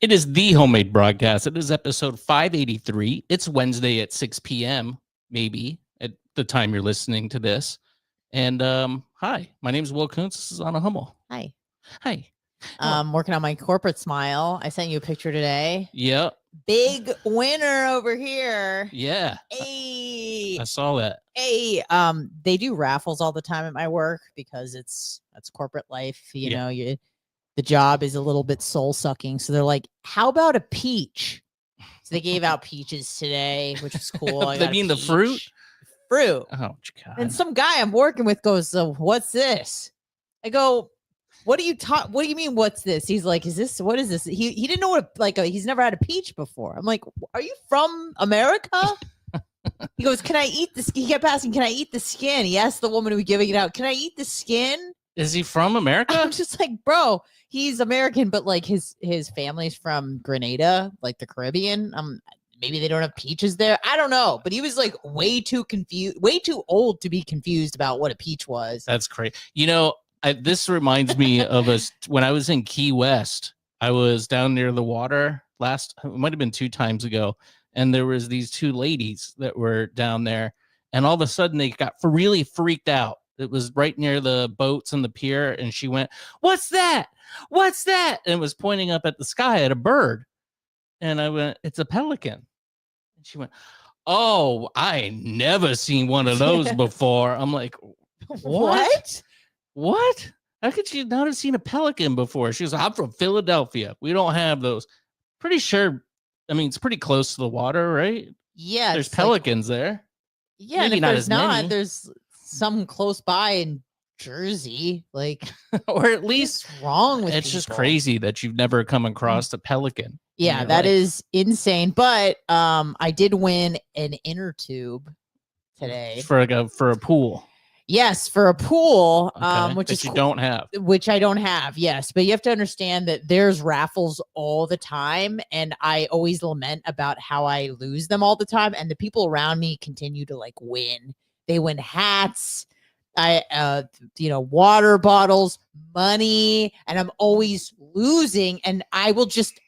It is the homemade broadcast. It is episode 583. It's Wednesday at 6 p.m., maybe, at the time you're listening to this. And hi, my name is Will Kuncz. This is on a Hummel. Hi. Hi. Working on my corporate smile. I sent you a picture today. Yep. Big winner over here. Yeah. Hey. I saw that. Hey. They do raffles all the time at my work because that's corporate life. You know, the job is a little bit soul sucking. So they're like, how about a peach? So they gave out peaches today, which was cool. They mean the fruit? Fruit. Oh, God. And some guy I'm working with goes, so what's this? I go, what do you mean, what's this? He's like, what is this? He didn't know what, he's never had a peach before. I'm like, are you from America? He goes, can I eat this? He kept asking, can I eat the skin? He asked the woman who was giving it out, can I eat the skin? Is he from America? I'm just like, bro, he's American, but like his family's from Grenada, like the Caribbean. Maybe they don't have peaches there. I don't know. But he was like way too confused, way too old to be confused about what a peach was. That's crazy. You know, this reminds me of us when I was in Key West. I was down near the water it might have been 2 times ago. And there was these 2 ladies that were down there. And all of a sudden they got really freaked out. It was right near the boats and the pier. And she went, what's that? What's that? And was pointing up at the sky at a bird. And I went, it's a pelican. And she went, oh, I never seen one of those before. I'm like, what? What? How could you not have seen a pelican before? She was like, I'm from Philadelphia. We don't have those. Pretty sure. I mean, it's pretty close to the water, right? Yeah. There's pelicans there. Yeah. Maybe and if not there's as not, many. There's some close by in Jersey. Like, or at least what's wrong with it's people? just crazy that you've never come across a pelican. Yeah, that is insane. But I did win an inner tube today for a pool. Yes, for a pool, Okay, which you don't have. Which I don't have. Yes, but you have to understand that there's raffles all the time, and I always lament about how I lose them all the time. And the people around me continue to like win. They win hats, water bottles, money, and I'm always losing. And I will just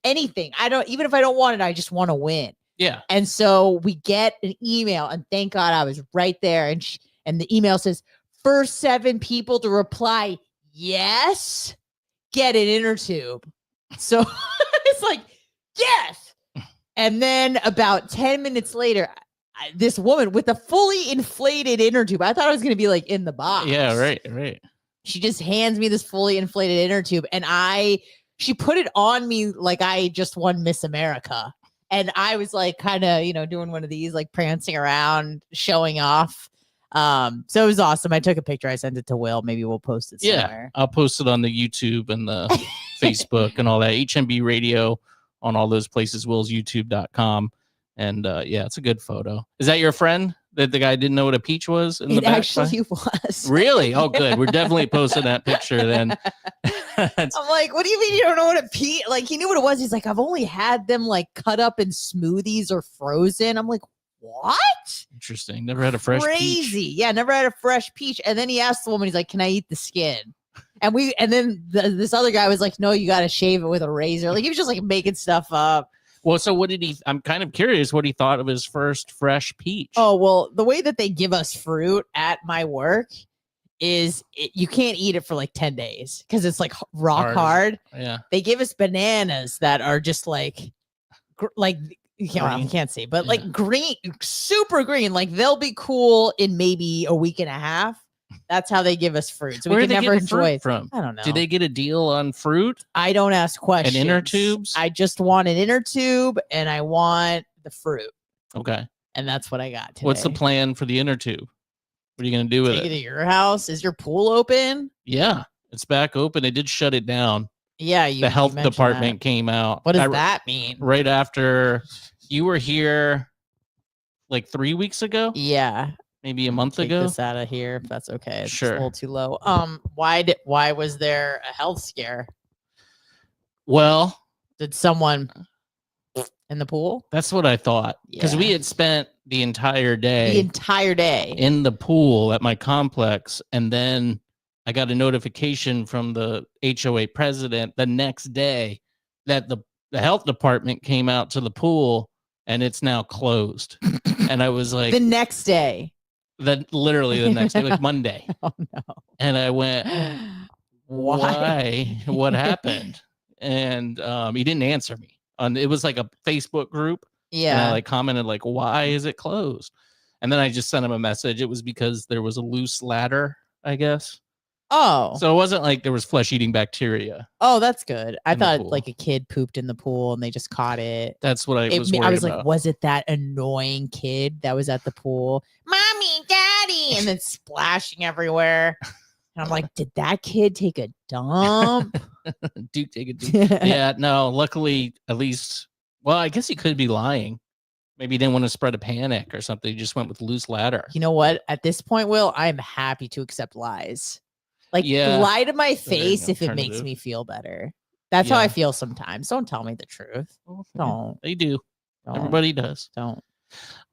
anything. Even if I don't want it, I just want to win. Yeah. And so we get an email, and thank God I was right there. And the email says, first 7 people to reply yes, get an inner tube. So it's like, yes. And then about 10 minutes later, this woman with a fully inflated inner tube, I thought it was going to be like in the box. Yeah, right. She just hands me this fully inflated inner tube, and she put it on me like I just won Miss America. And I was like kind of, doing one of these, like prancing around, showing off. So it was awesome. I took a picture. I sent it to Will. Maybe we'll post it somewhere. Yeah, I'll post it on the YouTube and the Facebook and all that. HMB Radio on all those places. WillsYouTube.com. And it's a good photo. Is that your friend? That the guy didn't know what a peach was? It actually was. Really? Oh, good. We're definitely posting that picture then. I'm like, what do you mean you don't know what a peach? Like, he knew what it was. He's like, I've only had them like cut up in smoothies or frozen. I'm like, what? Interesting. Never had a fresh peach. Yeah, never had a fresh peach. And then he asked the woman, he's like, can I eat the skin? And then this other guy was like, no, you got to shave it with a razor. Like, he was just like making stuff up. Well, so what did I'm kind of curious what he thought of his first fresh peach. Oh, well, the way that they give us fruit at my work is you can't eat it for like 10 days because it's like rock hard. Yeah. They give us bananas that are just like you can't see, but like green, super green. Like they'll be cool in maybe a week and a half. That's how they give us fruit. So we can never enjoy it from. I don't know. Do they get a deal on fruit? I don't ask questions. And inner tubes? I just want an inner tube and I want the fruit. Okay. And that's what I got today. What's the plan for the inner tube? What are you going to do with it? Take it to your house? Is your pool open? Yeah, it's back open. They did shut it down. Yeah, the health department came out. What does that mean? Right after you were here, like 3 weeks ago. Yeah, maybe a month ago. Take this out of here, if that's okay. It's sure. a little too low. Why was there a health scare? Well, did someone in the pool? That's what I thought. Because we had spent the entire day in the pool at my complex, and then I got a notification from the HOA president the next day that the health department came out to the pool and it's now closed. And I was like, the next day. Literally the next day, like Monday. Oh no. And I went, why? What happened? And he didn't answer me. It was like a Facebook group. And I Yeah. like commented like, why is it closed? And then I just sent him a message. It was because there was a loose ladder, I guess. Oh. So it wasn't like there was flesh-eating bacteria. Oh, that's good. I in the thought pool. like a kid pooped in the pool and they just caught it. That's what I was worried I was about. like, was it that annoying kid that was at the pool? Mommy, daddy, and then splashing everywhere. And I'm like, did that kid take a dump? Duke, take a Duke. Yeah, no, luckily, at least, well, I guess he could be lying. Maybe he didn't want to spread a panic or something. He just went with loose ladder. You know what? At this point, Will, I'm happy to accept lies. Like, Yeah. lie to my So there's face an if it makes alternative. me feel better. That's how I Yeah. feel sometimes. Don't tell me the truth. Well, Don't. They do. Don't. Everybody does. Don't.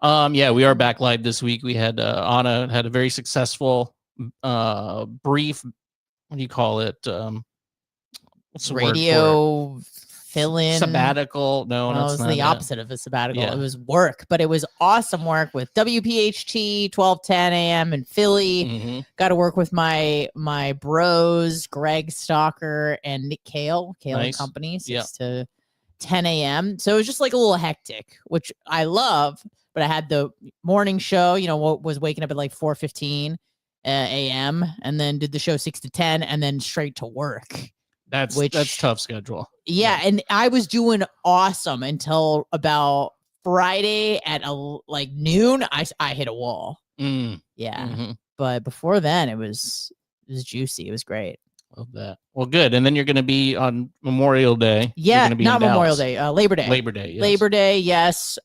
Yeah, we are back live this week. We had Anna had a very successful brief, what do you call it? What's the word for Radio fill it? in. Sabbatical. No, Well, it that's was not the it. opposite of a sabbatical. Yeah. It was work, but it was awesome work with WPHT 1210 a.m. in Philly. Mhm. Got to work with my bros, Greg Stalker and Nick Kale and Nice. Company, 6 Yeah. to 10 a.m. So it was just like a little hectic, which I love. But I had the morning show, was waking up at like 4:15 a.m. and then did the show 6 to 10 and then straight to work. That's tough schedule. Yeah, and I was doing awesome until about Friday at like noon. I hit a wall. Mm, Yeah, mhm. but before then it was juicy. It was great. Love that. Well, good. And then you're going to be on Memorial Day. You're Yeah, gonna be not in Memorial Dallas. Day, Labor Day. Labor Day. Yes. Labor Day, yes.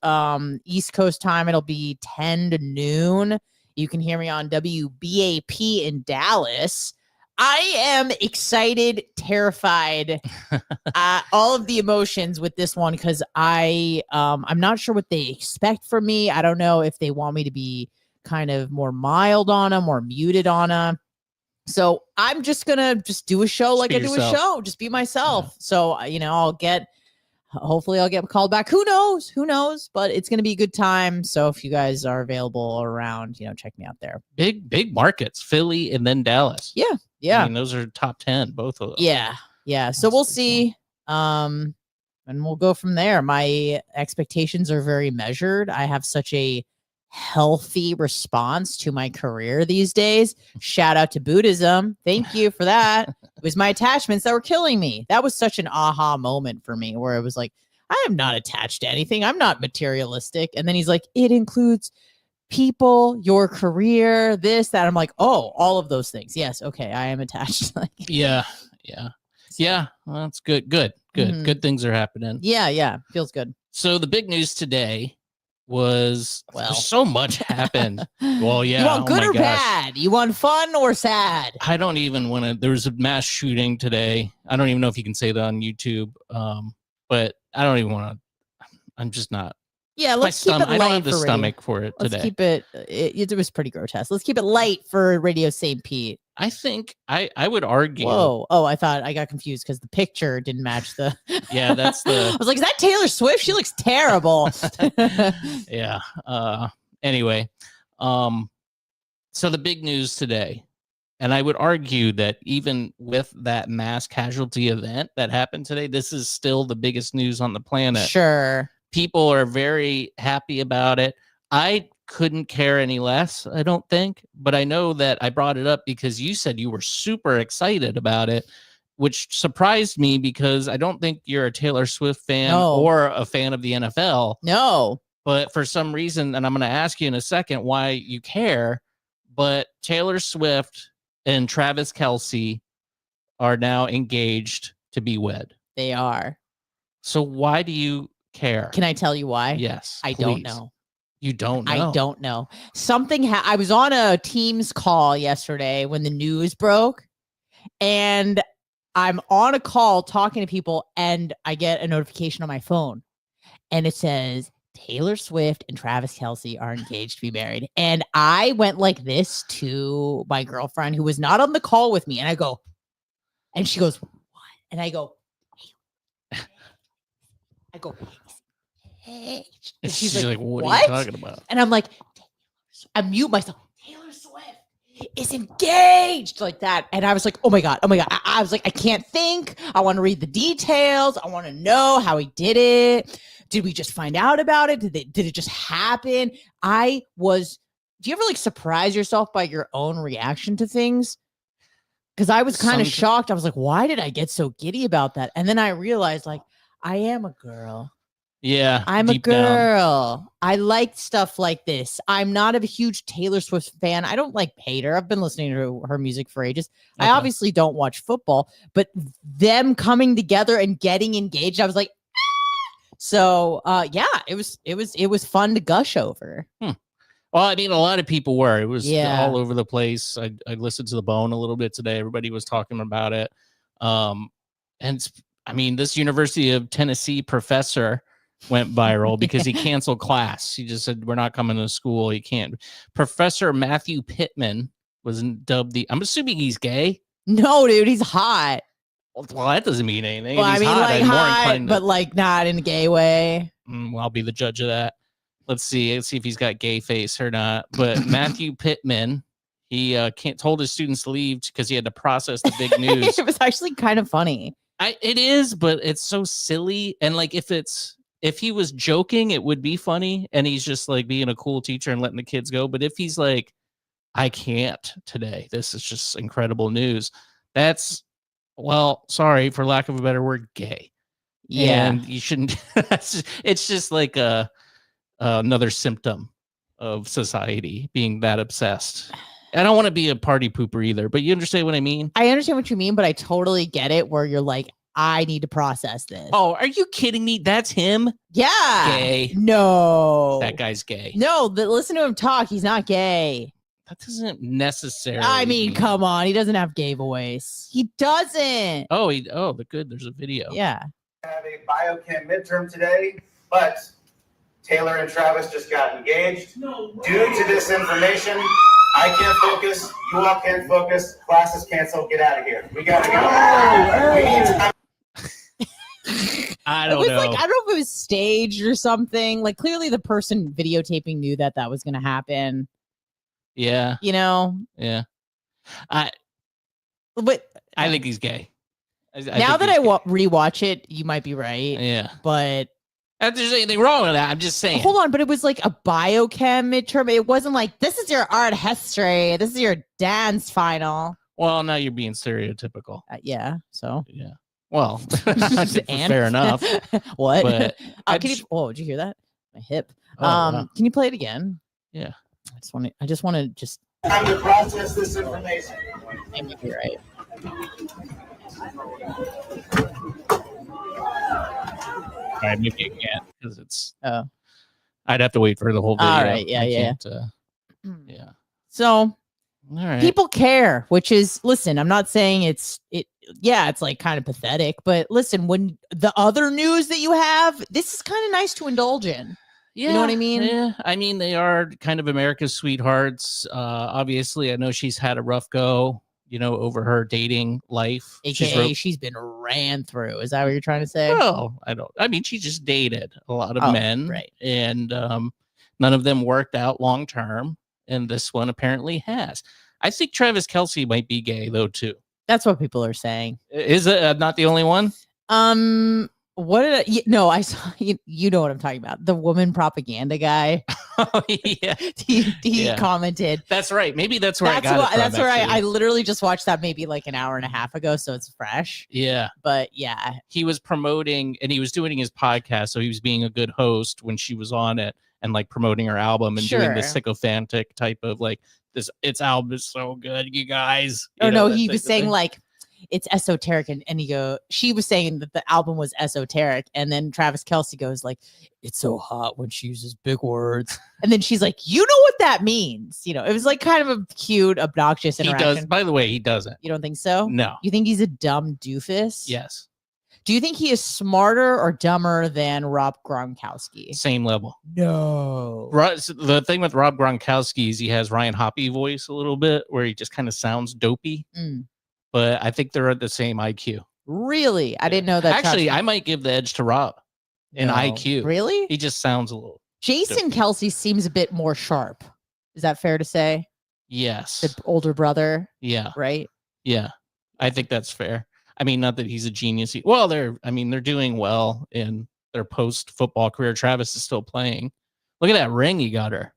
East Coast time. It'll be 10 to noon. You can hear me on WBAP in Dallas. I am excited, terrified, all of the emotions with this one because I'm not sure what they expect from me. I don't know if they want me to be kind of more mild on them or muted on them. So I'm just gonna do a show like I do a show, just be myself. Yeah. So hopefully I'll get called back. Who knows? But it's gonna be a good time. So if you guys are available around, check me out there. Big markets, Philly and then Dallas. Yeah. I mean, those are top 10, both of them. Yeah. So That's we'll pretty see. And we'll go from there. My expectations are very measured. I have such a healthy response to my career these days. Shout out to Buddhism. Thank you for that. It was my attachments that were killing me. That was such an aha moment for me where it was like, I am not attached to anything. I'm not materialistic. And then he's like, it includes people, your career, this, that. I'm like, oh, all of those things. Yes. Okay. I am attached. Yeah. Well, that's good. Good. Mhm. Good things are happening. Yeah. Feels good. So the big news today was Well. so much happened. Well, yeah. You want good my or gosh. bad? You want fun or sad? I don't even want to. There was a mass shooting today. I don't even know if you can say that on YouTube. But I don't even want to. I'm just not. Yeah, let's keep it light. I don't have the for radio. stomach for it today. Let's keep it. It was pretty grotesque. Let's keep it light for Radio St. Pete. I think I would argue. Whoa! Oh, I thought I got confused because the picture didn't match the. Yeah, that's the. I was like, is that Taylor Swift? She looks terrible. Yeah. Anyway, so the big news today, and I would argue that even with that mass casualty event that happened today, this is still the biggest news on the planet. Sure. People are very happy about it. I couldn't care any less, I don't think, but I know that I brought it up because you said you were super excited about it, which surprised me because I don't think you're a Taylor Swift fan or a fan of the NFL. No. But for some reason, and I'm going to ask you in a second why you care, but Taylor Swift and Travis Kelce are now engaged to be wed. They are. So why do you care? Can I tell you why? Yes. I please. don't know. You don't know? I don't know. Something I was on a Teams call yesterday when the news broke, and I'm on a call talking to people, and I get a notification on my phone, and it says Taylor Swift and Travis Kelce are engaged to be married. And I went like this to my girlfriend who was not on the call with me, and I go, and she goes, what? And I go, I go, hey. And she's like, what are what? you talking about? And I'm like, I mute myself. Taylor Swift is engaged like that. And I was like, oh my God. I was like, I can't think. I want to read the details. I want to know how he did it. Did we just find out about it? Did it just happen? Do you ever like surprise yourself by your own reaction to things? Because I was kind of shocked. I was like, why did I get so giddy about that? And then I realized, like, I am a girl. Yeah. I'm a girl. Down. I like stuff like this. I'm not a huge Taylor Swift fan. I don't like hate her. I've been listening to her music for ages. Okay. I obviously don't watch football, but them coming together and getting engaged, I was like, ah! So yeah, it was fun to gush over. Well, I mean, a lot of people were. It was all over the place. I listened to The Bone a little bit today. Everybody was talking about it. And I mean, this University of Tennessee professor went viral because he canceled class. He just said, we're not coming to school. He can't. Professor Matthew Pittman was dubbed I'm assuming he's gay. No, dude, he's hot. Well, that doesn't mean anything. Well, I mean, hot, like hot, but like not in a gay way. Well, I'll be the judge of that. Let's see if he's got gay face or not. But Matthew Pittman, he told his students to leave because he had to process the big news. It was actually kind of funny. It is, but it's so silly. And like, if he was joking, it would be funny. And he's just like being a cool teacher and letting the kids go. But if he's like, I can't today, this is just incredible news. That's, well, sorry, for lack of a better word, gay. Yeah. And you shouldn't, it's just like another symptom of society being that obsessed. I don't want to be a party pooper either, but you understand what I mean? I understand what you mean, but I totally get it where you're like, I need to process this. Oh, are you kidding me? That's him? Yeah. Gay. No. That guy's gay. No, listen to him talk. He's not gay. That doesn't necessarily I mean, come on. He doesn't have gay voice. He doesn't. Oh, there's a video. Yeah. Have a biochem midterm today, but Taylor and Travis just got engaged. Due to this information, I can't focus. You all can't focus. Class is canceled. Get out of here. We gotta go. I don't know. Like, I don't know if it was staged or something. Like, clearly the person videotaping knew that was going to happen. Yeah. You know? Yeah. But I think he's gay. Now that I rewatch it, you might be right. Yeah. But there's anything wrong with that. I'm just saying. Hold on, but it was like a biochem midterm. It wasn't like, this is your art history. This is your dance final. Well, now you're being stereotypical. Yeah. So. Yeah. Well, fair enough. What? But did you hear that? My hip. Wow. Can you play it again? Yeah. I just want to time to process this information. I may be right. All right, maybe you can't because it's. Oh. I'd have to wait for the whole video. All right. Yeah. Yeah. So. All right. People care, which is, listen, I'm not saying it's like kind of pathetic, but listen, when the other news that you have, this is kind of nice to indulge in. Yeah, you know what I mean? Yeah, I mean, they are kind of America's sweethearts. Obviously, I know she's had a rough go, over her dating life. AKA she's been ran through. Is that what you're trying to say? Well, I mean, she just dated a lot of men. Right. And none of them worked out long term. And this one apparently has. I think Travis Kelce might be gay, though, too. That's what people are saying. Is it not the only one? What did I saw, you know what I'm talking about. The woman propaganda guy. Oh, yeah. He commented. That's right. Maybe that's where I literally just watched that maybe like an hour and a half ago. So it's fresh. Yeah. But yeah. He was promoting and he was doing his podcast. So he was being a good host when she was on it and like promoting her album and doing this sycophantic type of like, its album is so good, you guys. He was saying like, it's esoteric, and she was saying that the album was esoteric, and then Travis Kelce goes like, it's so hot when she uses big words, and then she's like, you know what that means? It was like kind of a cute, obnoxious interaction. He does. By the way, he doesn't. You don't think so? No. You think he's a dumb doofus? Yes. Do you think he is smarter or dumber than Rob Gronkowski? Same level. No. The thing with Rob Gronkowski is he has Ryan Hoppe voice a little bit, where he just kind of sounds dopey. But I think they're at the same IQ. Really? I didn't know that. Actually, I might give the edge to Rob. in No. IQ. Really? He just sounds a little. Jason Kelce seems a bit more sharp. Is that fair to say? Yes. The older brother, Yeah. right? Yeah. I think that's fair. I mean, not that he's a genius. Well, they're doing well in their post football career. Travis is still playing. Look at that ring he got her.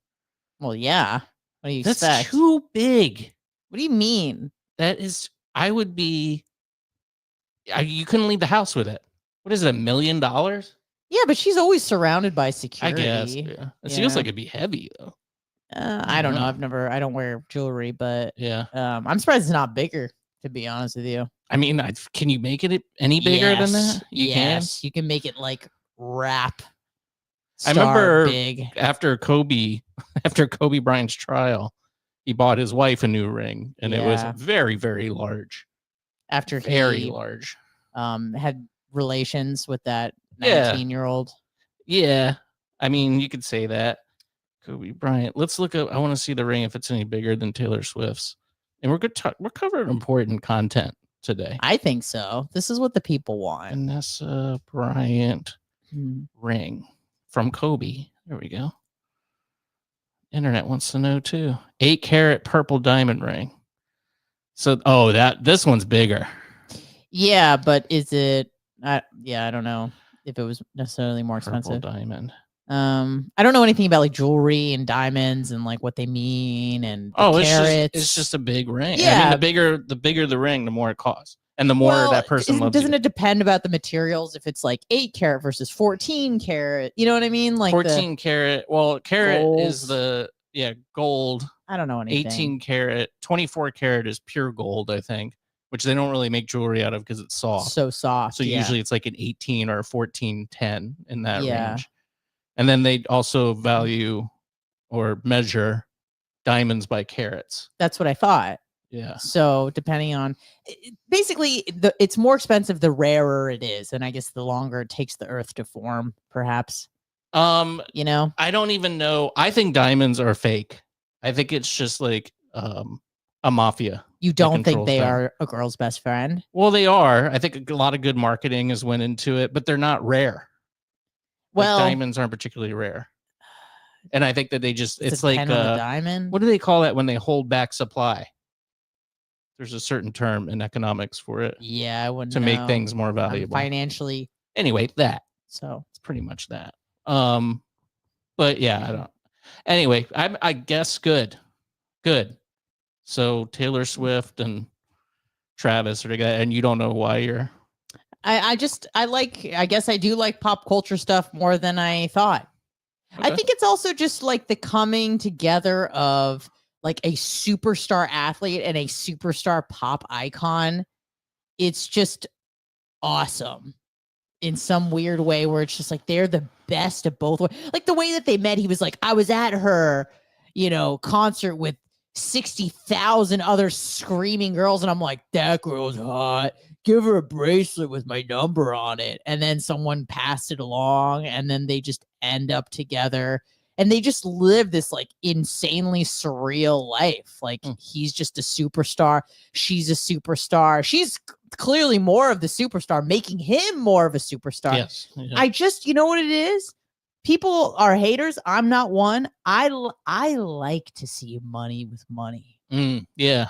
Well, yeah. What do you That's expect? too big. What do you mean? That is, I would be, you couldn't leave the house with it. What is it, $1 million? Yeah, but she's always surrounded by I security. guess. Yeah. It feels like it'd be heavy though. I don't know. I don't wear jewelry, but Yeah. I'm surprised it's not bigger, to be honest with you. I mean, can you make it any bigger than that? Yes. You can make it like wrap. I remember big. after Kobe Bryant's trial, he bought his wife a new ring, and it was very, very large. After very he large. Had relations with that 19-year-old. Yeah. I mean, you could say that. Kobe Bryant. Let's look up. I want to see the ring if it's any bigger than Taylor Swift's. And we're covering important content today. I think so. This is what the people want. Vanessa Bryant ring from Kobe. There we go. Internet wants to know too. 8-carat purple diamond ring. So, this one's bigger. Yeah, but is it? I don't know if it was necessarily more expensive. Purple diamond. I don't know anything about like jewelry and diamonds and like what they mean and carats. It's just a big ring. Yeah, I mean, the bigger the ring, the more it costs, and the more that person loves. Doesn't it depend about the materials? If it's like 8-carat versus 14-carat, you know what I mean? Like 14-carat. Well, carat gold. is the gold. I don't know anything. 18-carat, 24-carat is pure gold, I think, which they don't really make jewelry out of because it's soft. So soft. So usually it's like an 18 or a 1410 in that range. And then they also value or measure diamonds by carats. That's what I thought. Yeah. So depending on, basically, it's more expensive the rarer it is, and I guess the longer it takes the earth to form, perhaps. You know, I don't even know. I think diamonds are fake. I think it's just like a mafia. You don't think they are a girl's best friend? Well, they are. I think a lot of good marketing has went into it, but they're not rare. Well, diamonds aren't particularly rare. And I think that they just, it's like a diamond. What do they call that when they hold back supply? There's a certain term in economics for it. Yeah, I wouldn't to know. Make things more valuable. Financially. Anyway, that. So it's pretty much that. But yeah, I don't. Anyway, I guess good. So Taylor Swift and Travis are together, and you don't know why you're. I guess I do like pop culture stuff more than I thought. Okay. I think it's also just like the coming together of like a superstar athlete and a superstar pop icon. It's just awesome in some weird way where it's just like they're the best of both. Like the way that they met, he was like, I was at her, concert with 60,000 other screaming girls, and I'm like, that girl's hot. Give her a bracelet with my number on it. And then someone passed it along, and then they just end up together, and they just live this like insanely surreal life. Like he's just a superstar. She's a superstar. She's clearly more of the superstar, making him more of a superstar. Yes. Yeah. I just, you know what it is? People are haters. I'm not one. I like to see money with money. Yeah.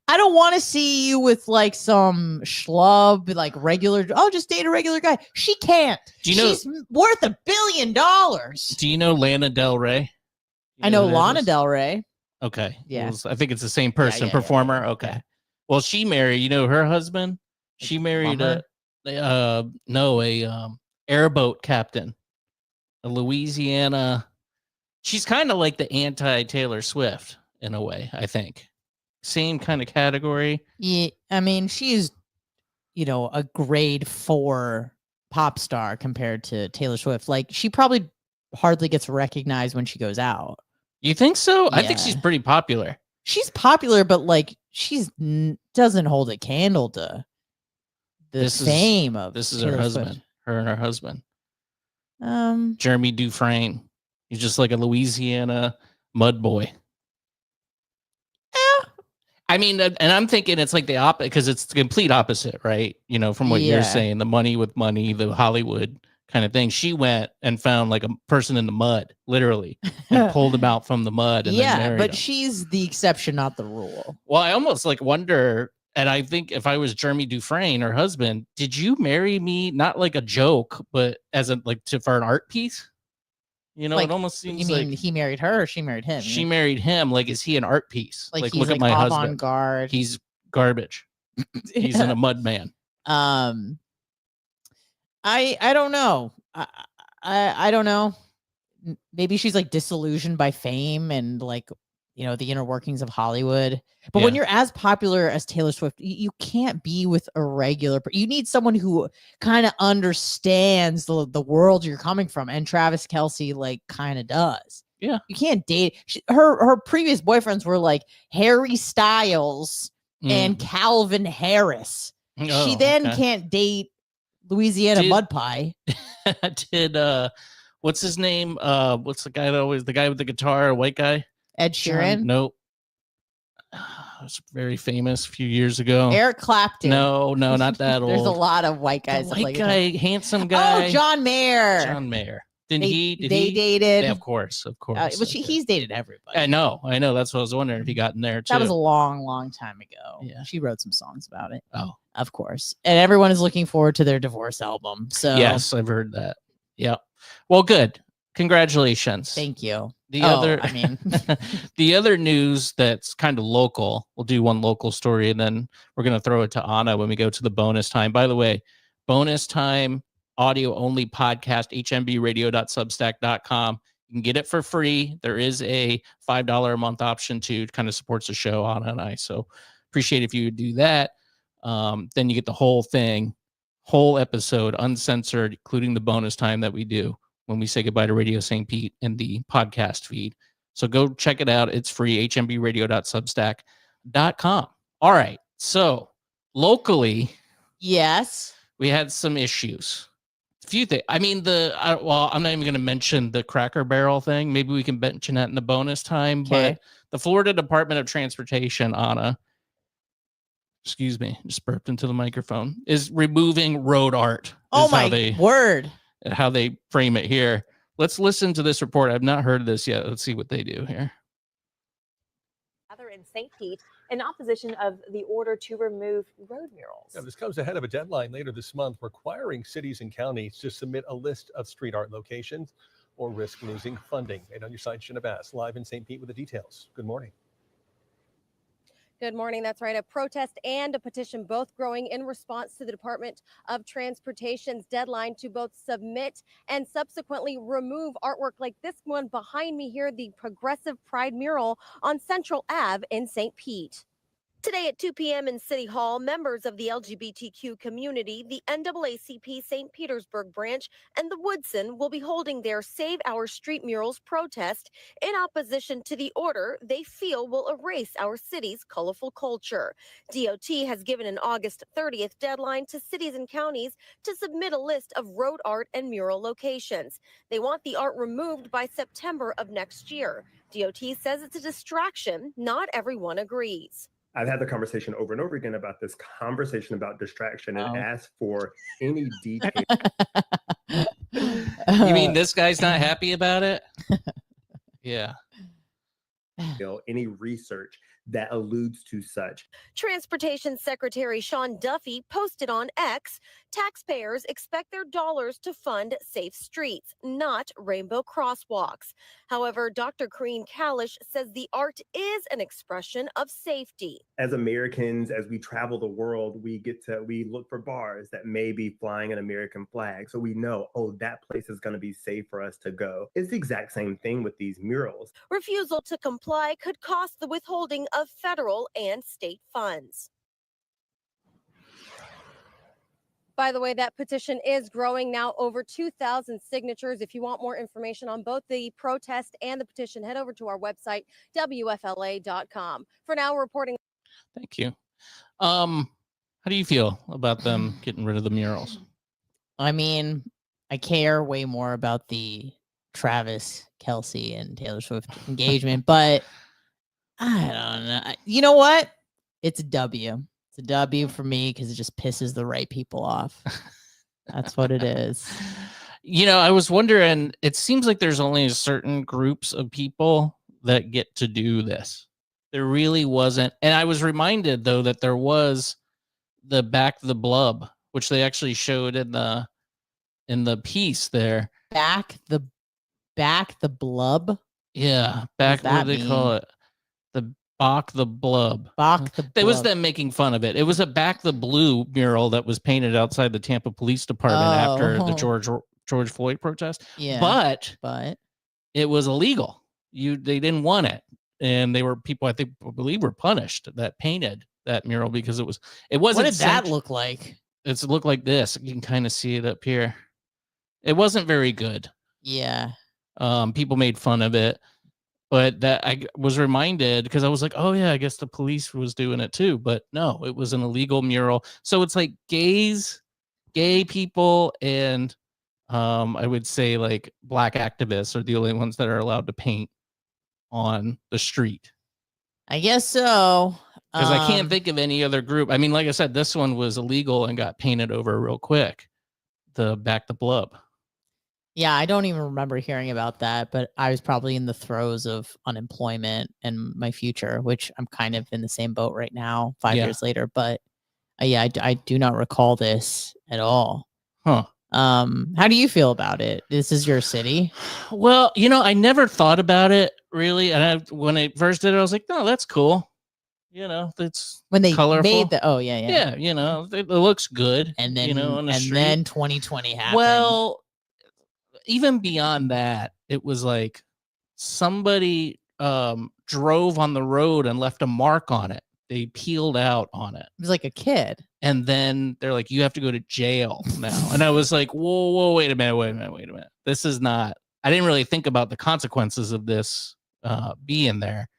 I don't want to see you with like some schlub, like regular. Oh, just date a regular guy. She can't. She's worth $1 billion. Do you know Lana Del Rey? I know Lana Del Rey. Okay. Yeah. I think it's the same person, performer. Yeah. Okay. Yeah. Well, she married, her husband. She married a airboat captain, a Louisiana. She's kind of like the anti-Taylor Swift in a way, I think. Same kind of category. Yeah, I mean, she's, a grade 4 pop star compared to Taylor Swift. Like, she probably hardly gets recognized when she goes out. You think so? Yeah. I think she's pretty popular. She's popular, but like, doesn't hold a candle to the fame of. This is Taylor her husband. Swift. Her and her husband. Jeremy Dufresne. He's just like a Louisiana mud boy. I mean, and I'm thinking it's like the opposite because it's the complete opposite, right? From what you're saying, the money with money, the Hollywood kind of thing. She went and found like a person in the mud, literally, and pulled him out from the mud. And then married but him. she's the exception, not the rule. Well, I almost like wonder, and I think if I was Jeremy Dufresne, her husband, did you marry me not like a joke, but as a like for an art piece? You know, Like, it almost seems you mean like he married her or she married him? she married him. Like, is he an art piece? Like he's look like at my husband. avant-garde. He's garbage. He's in a mud man. I don't know. I don't know. Maybe she's like disillusioned by fame and like, you know, the inner workings of Hollywood. But when you're as popular as Taylor Swift, you can't be with a regular. You need someone who kind of understands the world you're coming from. And Travis Kelce like kind of does. Yeah. You can't date. Her previous boyfriends were like Harry Styles and Calvin Harris. She then can't date Louisiana Mud Pie. Did what's his name? What's the guy with the guitar, a white guy? Ed Sheeran? Nope. It was very famous a few years ago. Eric Clapton. No, not that old. There's a lot of white guys. White guy, handsome guy. Oh, John Mayer. John Mayer. Did he? They dated. Yeah, of course. He's dated everybody. I know. That's what I was wondering if he got in there too. That was a long time ago. Yeah. She wrote some songs about it. Oh, of course. And everyone is looking forward to their divorce album. So yes, I've heard that. Yeah. Well, good. Congratulations. Thank you. The other news that's kind of local. We'll do one local story and then we're going to throw it to Anna when we go to the bonus time. By the way, bonus time, audio only podcast, hmbradio.substack.com. You can get it for free. There is a $5 a month option to kind of supports the show, Anna and I. So appreciate if you would do that. Then you get the whole thing, whole episode, uncensored, including the bonus time that we do when we say goodbye to Radio St. Pete and the podcast feed. So go check it out. It's free, hmbradio.substack.com. All right. So locally, yes, we had some issues. A few things. I mean, I'm not even going to mention the Cracker Barrel thing. Maybe we can mention that in the bonus time. Okay. But the Florida Department of Transportation, Anna, excuse me, just burped into the microphone, is removing road art. Oh my word. How they frame it here. Let's listen to this report. I've not heard of this yet. Let's see what they do here. In St. Pete in opposition of the order to remove road murals. Now, this comes ahead of a deadline later this month requiring cities and counties to submit a list of street art locations or risk losing funding. And on your side, Shin Abbas, live in St. Pete with the details. Good morning. Good morning. That's right. A protest and a petition both growing in response to the Department of Transportation's deadline to both submit and subsequently remove artwork like this one behind me here, the Progressive Pride mural on Central Ave in St. Pete. Today at 2 p.m. in City Hall, members of the LGBTQ community, the NAACP St. Petersburg branch, and the Woodson will be holding their Save Our Street Murals protest in opposition to the order they feel will erase our city's colorful culture. DOT has given an August 30th deadline to cities and counties to submit a list of road art and mural locations. They want the art removed by September of next year. DOT says it's a distraction. Not everyone agrees. I've had the conversation over and over again about this conversation about distraction and asked for any detail. You mean this guy's not happy about it? Yeah. Any research that alludes to such. Transportation Secretary Sean Duffy posted on X, taxpayers expect their dollars to fund safe streets, not rainbow crosswalks. However, Dr. Kareen Kalish says the art is an expression of safety. As Americans, as we travel the world, we look for bars that may be flying an American flag. So we know, oh, that place is going to be safe for us to go. It's the exact same thing with these murals. Refusal to comply could cost the withholding of federal and state funds. By the way, that petition is growing now, over 2,000 signatures. If you want more information on both the protest and the petition, head over to our website, WFLA.com. For now, reporting. Thank you. How do you feel about them getting rid of the murals? I mean, I care way more about the Travis Kelce and Taylor Swift engagement, but I don't know. You know what? It's a W. It's a W for me because it just pisses the right people off. That's what it is. I was wondering, it seems like there's only certain groups of people that get to do this. There really wasn't. And I was reminded, though, that there was the Back the Blub, which they actually showed in the piece there. Back the blub. Yeah, does what do that they call mean? it? The Bach the Blub. Bach the It was blub. them making fun of it. It was a Back the Blue mural that was painted outside the Tampa Police Department after the George Floyd protest. Yeah. But But it was illegal. They didn't want it, and they were people I believe were punished that painted that mural because it wasn't. what did that look like? It looked like this. You can kind of see it up here. It wasn't very good. Yeah. People made fun of it, but that I was reminded because I was like, oh yeah, I guess the police was doing it too. But no, it was an illegal mural. So it's like gay people, and I would say like black activists are the only ones that are allowed to paint on the street. I guess so. Because I can't think of any other group. I mean, like I said, this one was illegal and got painted over real quick. The Back the Blub. Yeah, I don't even remember hearing about that, but I was probably in the throes of unemployment and my future, which I'm kind of in the same boat right now, 5 years later. But yeah, I do not recall this at all. Huh. How do you feel about it? This is your city. Well, I never thought about it really. And when I first did it, I was like, no, that's cool. It's when they colorful. made the yeah, it looks good. And then on the street. Then 2020 happened. Well, even beyond that, it was like somebody drove on the road and left a mark on it. They peeled out on it. It was like a kid. And then they're like, you have to go to jail now. And I was like, whoa, wait a minute. This is not, I didn't really think about the consequences of this being there.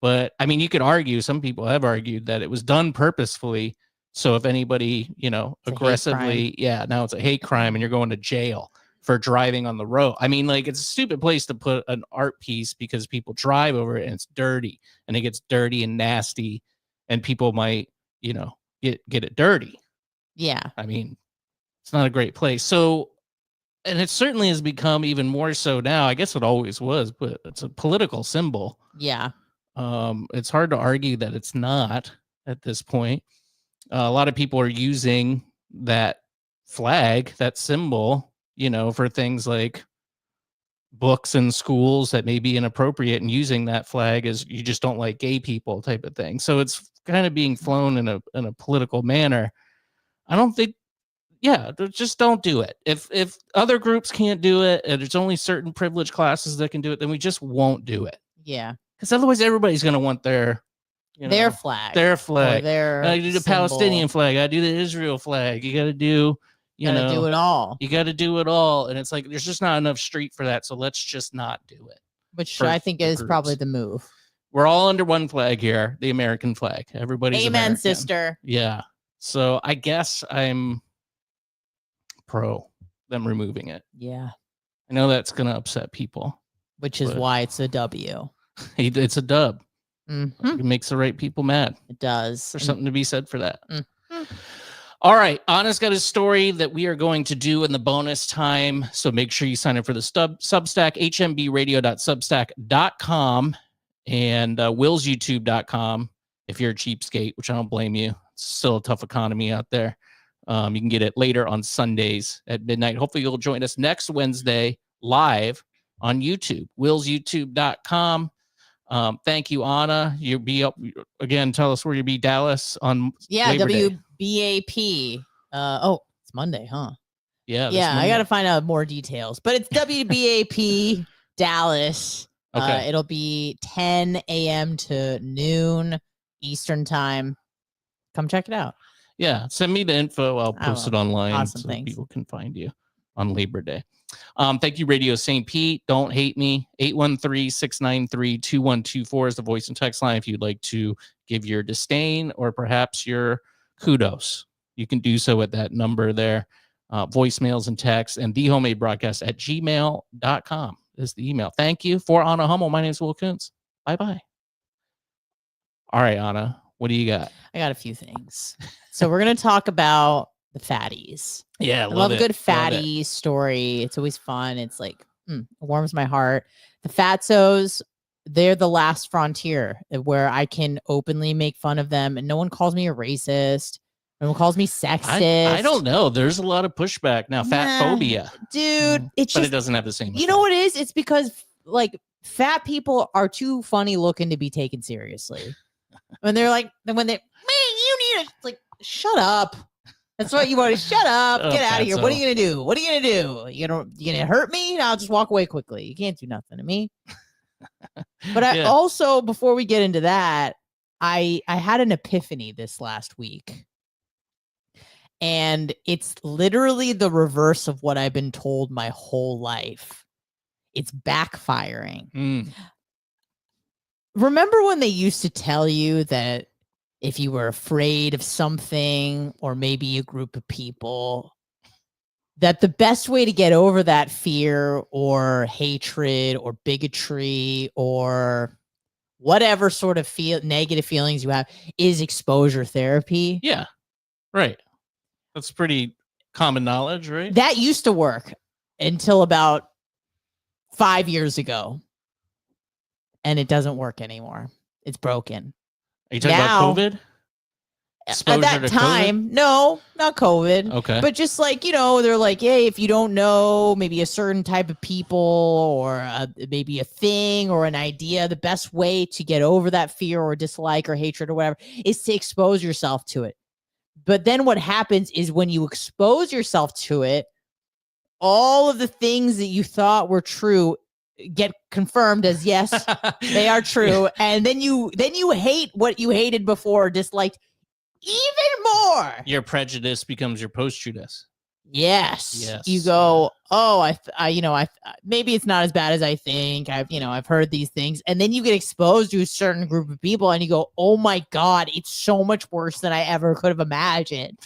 But I mean, you could argue, some people have argued that it was done purposefully. So if anybody, aggressively, now it's a hate crime and you're going to jail for driving on the road. I mean, like, it's a stupid place to put an art piece because people drive over it and it's dirty and it gets dirty and nasty and people might, get it dirty. Yeah. I mean, it's not a great place. So, and it certainly has become even more so now. I guess it always was, but it's a political symbol. Yeah. It's hard to argue that it's not at this point. A lot of people are using that flag, that symbol, for things like books in schools that may be inappropriate, and using that flag as you just don't like gay people type of thing. So it's kind of being flown in a political manner. I don't think, just don't do it. If other groups can't do it and there's only certain privileged classes that can do it, then we just won't do it. Yeah. Because otherwise everybody's going to want their flag. Their flag. I do the Palestinian flag. I do the Israel flag. You got to do, do it all. You got to do it all. And it's like, there's just not enough street for that. So let's just not do it. Which I think is probably the move. We're all under one flag here, the American flag. Everybody's Amen, American. sister. Yeah. So I guess I'm pro them removing it. Yeah. I know that's going to upset people. Which is why it's a W. It's a dub. Mm-hmm. It makes the right people mad. It does. There's something to be said for that. Mm-hmm. All right. Anna's got a story that we are going to do in the bonus time. So make sure you sign up for the Substack, hmbradio.substack.com and willsyoutube.com if you're a cheapskate, which I don't blame you. It's still a tough economy out there. You can get it later on Sundays at midnight. Hopefully you'll join us next Wednesday live on YouTube, willsyoutube.com. Thank you, Anna. You'll be up again. Tell us where you'll be. Dallas on Labor Day. WBAP. It's Monday, huh? Yeah. I got to find out more details, but it's WBAP Dallas. Okay. It'll be 10 a.m. to noon Eastern time. Come check it out. Yeah. Send me the info. I'll post it online. Awesome. So Thanks. people can find you on Labor Day. Thank you, Radio St. Pete. Don't hate me. 813-693-2124 is the voice and text line if you'd like to give your disdain or perhaps your kudos. You can do so at that number there. Voicemails and texts, and thehomemadebroadcast@gmail.com is the email. Thank you. For Anna Hummel, my name is Will Kuncz. Bye-bye. All right, Anna, what do you got? I got a few things. So we're going to talk about the fatties. Yeah, I love a good Love it. fatty story. It's always fun. It's like, it warms my heart. The fatsos, they're the last frontier where I can openly make fun of them and no one calls me a racist. No one calls me sexist. I don't know. There's a lot of pushback now. Fat phobia, dude. It's but just, it doesn't have the same. you know what it is? It's because like fat people are too funny looking to be taken seriously. When they're like, man, you need to like, shut up. That's what you want to shut up. Get out of here. What are you gonna do? What are you gonna do? You gonna hurt me? I'll just walk away quickly. You can't do nothing to me. But I also, before we get into that, I had an epiphany this last week. And it's literally the reverse of what I've been told my whole life. It's backfiring. Remember when they used to tell you that if you were afraid of something or maybe a group of people, that the best way to get over that fear or hatred or bigotry or whatever sort of negative feelings you have is exposure therapy? Yeah, right. That's pretty common knowledge, right? That used to work until about 5 years ago. And it doesn't work anymore. It's broken. Are you talking about COVID? At that time, COVID? No, not COVID. Okay. But just like, they're like, hey, if you don't know maybe a certain type of people or maybe a thing or an idea, the best way to get over that fear or dislike or hatred or whatever is to expose yourself to it. But then what happens is when you expose yourself to it, all of the things that you thought were true get confirmed as yes, they are true. And then you hate what you hated before or disliked even more. Your prejudice becomes your post-Judas. Yes. You go, oh, I maybe it's not as bad as I think. I've heard these things. And then you get exposed to a certain group of people and you go, oh my God, it's so much worse than I ever could have imagined.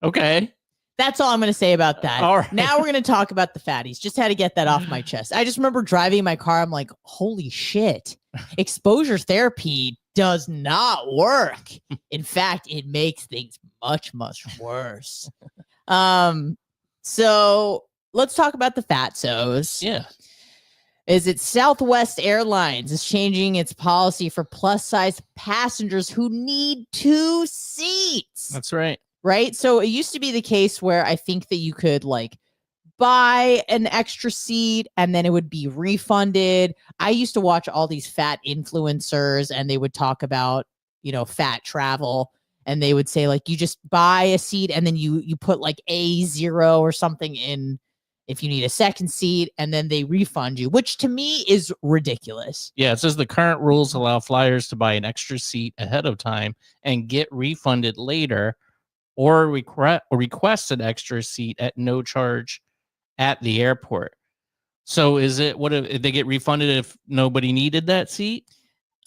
Okay. That's all I'm going to say about that. All right. Now we're going to talk about the fatties. Just had to get that off my chest. I just remember driving my car. I'm like, holy shit. Exposure therapy does not work. In fact, it makes things much, much worse. So let's talk about the fatsos. Yeah. Is it Southwest Airlines is changing its policy for plus size passengers who need 2 seats. That's right. Right. So it used to be the case where I think that you could like buy an extra seat and then it would be refunded. I used to watch all these fat influencers and they would talk about, fat travel. And they would say, like, you just buy a seat and then you put like A0 or something in if you need a second seat, and then they refund you, which to me is ridiculous. Yeah, it says the current rules allow flyers to buy an extra seat ahead of time and get refunded later, or request an extra seat at no charge at the airport. So is it, what if they get refunded if nobody needed that seat?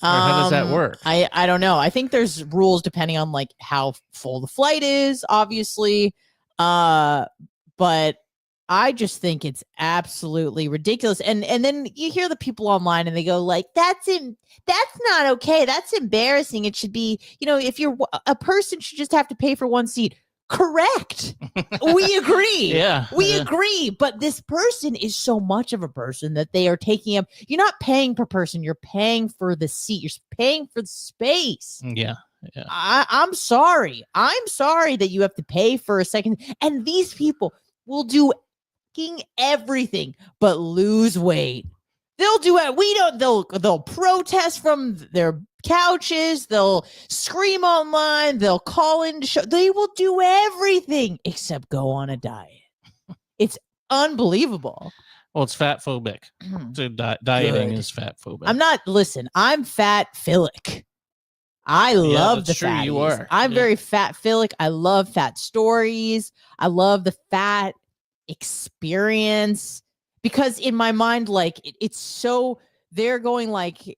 Or how does that work? I don't know. I think there's rules depending on like how full the flight is, obviously. But I just think it's absolutely ridiculous. And then you hear the people online and they go like, that's not okay. That's embarrassing. It should be, if you're a person should just have to pay for 1 seat. Correct. We agree. Yeah. We agree. But this person is so much of a person that they are taking up. You're not paying per person. You're paying for the seat. You're paying for the space. Yeah. I'm sorry. I'm sorry that you have to pay for a second. And these people will do everything but lose weight. They'll do it. They'll protest from their couches. They'll scream online. They'll call in to show. They will do everything except go on a diet. It's unbelievable. Well, it's fat phobic. So dieting is fat phobic. I'm fat philic. I love the fatties. You are. I'm very fat philic. I love fat stories. I love the fat experience. Because in my mind, like, it's so, they're going like,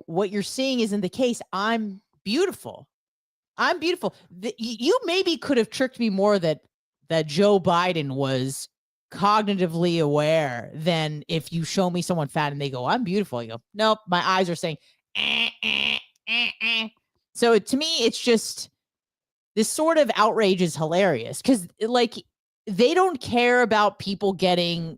what you're seeing isn't the case. I'm beautiful. You maybe could have tricked me more that Joe Biden was cognitively aware than if you show me someone fat and they go, I'm beautiful. You go, nope, my eyes are saying, So to me, it's just, this sort of outrage is hilarious because like they don't care about people getting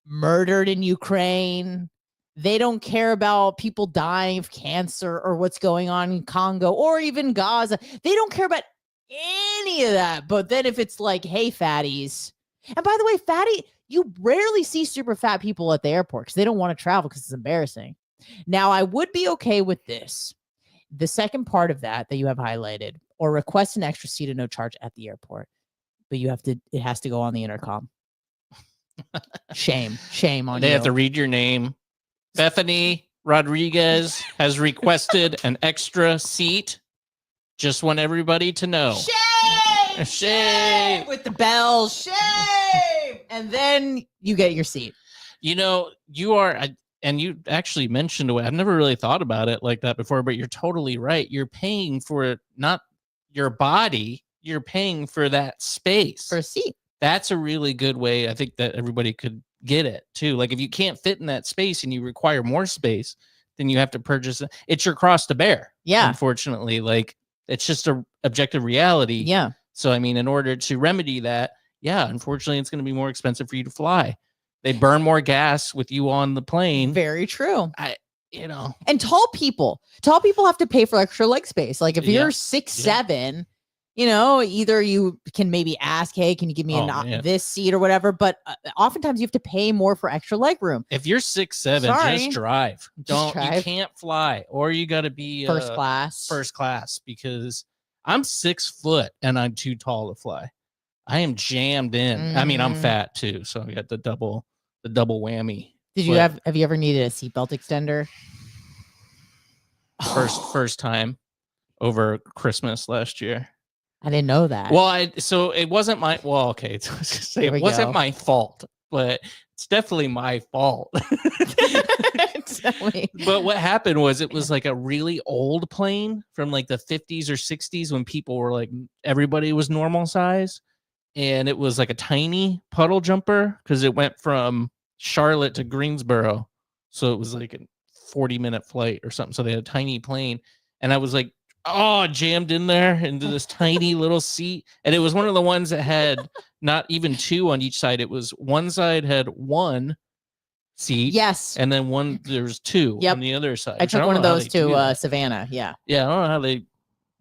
murdered in Ukraine. They don't care about people dying of cancer or what's going on in Congo or even Gaza. They don't care about any of that. But then if it's like, hey, fatties. And by the way, fatty, you rarely see super fat people at the airport because they don't want to travel because it's embarrassing. Now, I would be okay with this. The second part of that you have highlighted, or request an extra seat at no charge at the airport. But it has to go on the intercom. Shame on you. They have to read your name. Bethany Rodriguez has requested an extra seat. Just want everybody to know. Shame! Shame! With the bells. Shame! And then you get your seat. You know, you are, and you actually mentioned it. I've never really thought about it like that before, but you're totally right. You're paying for not your body, you're paying for that space. For a seat. That's a really good way. I think that everybody could get it too. Like if you can't fit in that space and you require more space, then you have to purchase it. It's your cross to bear. Yeah. Unfortunately, like it's just a objective reality. Yeah. So, I mean, in order to remedy that, yeah, unfortunately, it's going to be more expensive for you to fly. They burn more gas with you on the plane. Very true. And tall people have to pay for extra leg space. Like if you're 6'7", either you can maybe ask, hey, can you give me this seat or whatever? But oftentimes you have to pay more for extra leg room. If you're 6'7", just drive. You can't fly, or you got to be first class because I'm 6 foot and I'm too tall to fly. I am jammed in. I mean, I'm fat too, so I got the double whammy. Have you ever needed a seatbelt extender? First time over Christmas last year. I didn't know that. Well, so it wasn't my. Well, okay, it wasn't my fault, but it's definitely my fault. But what happened was it was like a really old plane from like the 50s or 60s when people were like everybody was normal size, and it was like a tiny puddle jumper because it went from Charlotte to Greensboro, so it was like a 40-minute flight or something. So they had a tiny plane, and I was like, jammed in there into this tiny little seat. And it was one of the ones that had not even 2 on each side. It was one side had 1 seat. Yes. And then there was 2 on the other side. I took one of those to Savannah. Yeah. Yeah. I don't know how they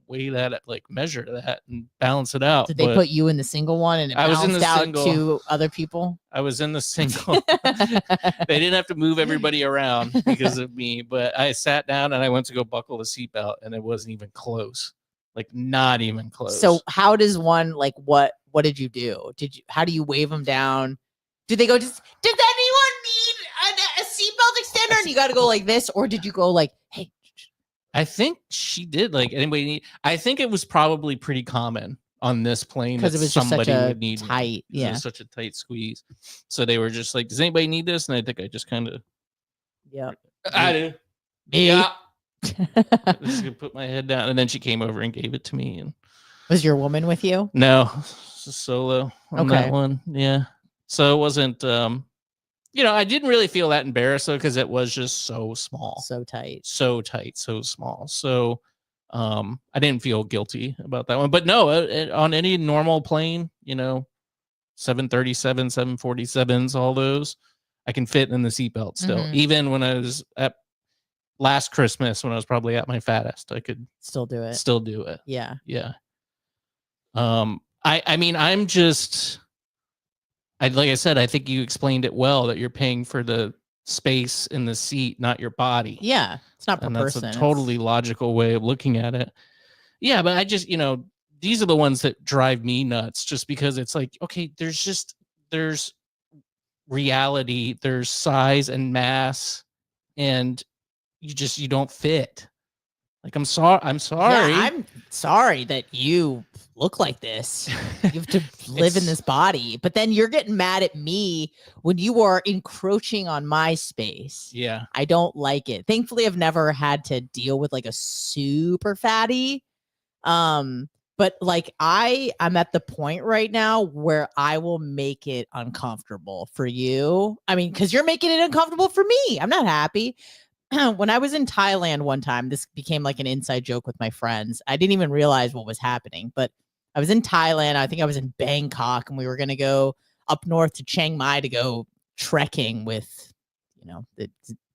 weigh that, like measure that and balance it out. Did they put you in the single one and it balanced out to other people? I was in the single. They didn't have to move everybody around because of me, but I sat down and I went to go buckle the seatbelt and it wasn't even close. Like not even close. So how does one, like, what did you do? How do you wave them down? Did they go, does anyone need a seatbelt extender? And you got to go like this, or did you go like, hey? I think she did. Like anybody need? I think it was probably pretty common on this plane because it was just such a tight, it was such a tight squeeze. So they were just like, "Does anybody need this?" And I think I just kind of, I do. Yeah. I just gonna put my head down, and then she came over and gave it to me. And was your woman with you? No, just solo on that one. Yeah. So it wasn't. I didn't really feel that embarrassed though, because it was just so small, so tight, so small. So I didn't feel guilty about that one. But no, on any normal plane, 737, 747s, all those, I can fit in the seatbelt still. Mm-hmm. Even when I was at last Christmas, when I was probably at my fattest, I could still do it. Yeah. Yeah. I mean, I'm just. Like I said, I think you explained it well that you're paying for the space in the seat, not your body. Yeah, it's not per person. That's a totally logical way of looking at it. Yeah, but I just, these are the ones that drive me nuts just because it's like, okay, there's reality, there's size and mass, and you don't fit. Like, I'm sorry. Yeah, I'm sorry that you look like this. You have to live in this body. But then you're getting mad at me when you are encroaching on my space. Yeah. I don't like it. Thankfully, I've never had to deal with like a super fatty. But like I'm at the point right now where I will make it uncomfortable for you. I mean, because you're making it uncomfortable for me. I'm not happy. when I was in Thailand one time, this became like an inside joke with my friends. I didn't even realize what was happening, but I was in Thailand. I think I was in Bangkok, and we were going to go up north to Chiang Mai to go trekking with,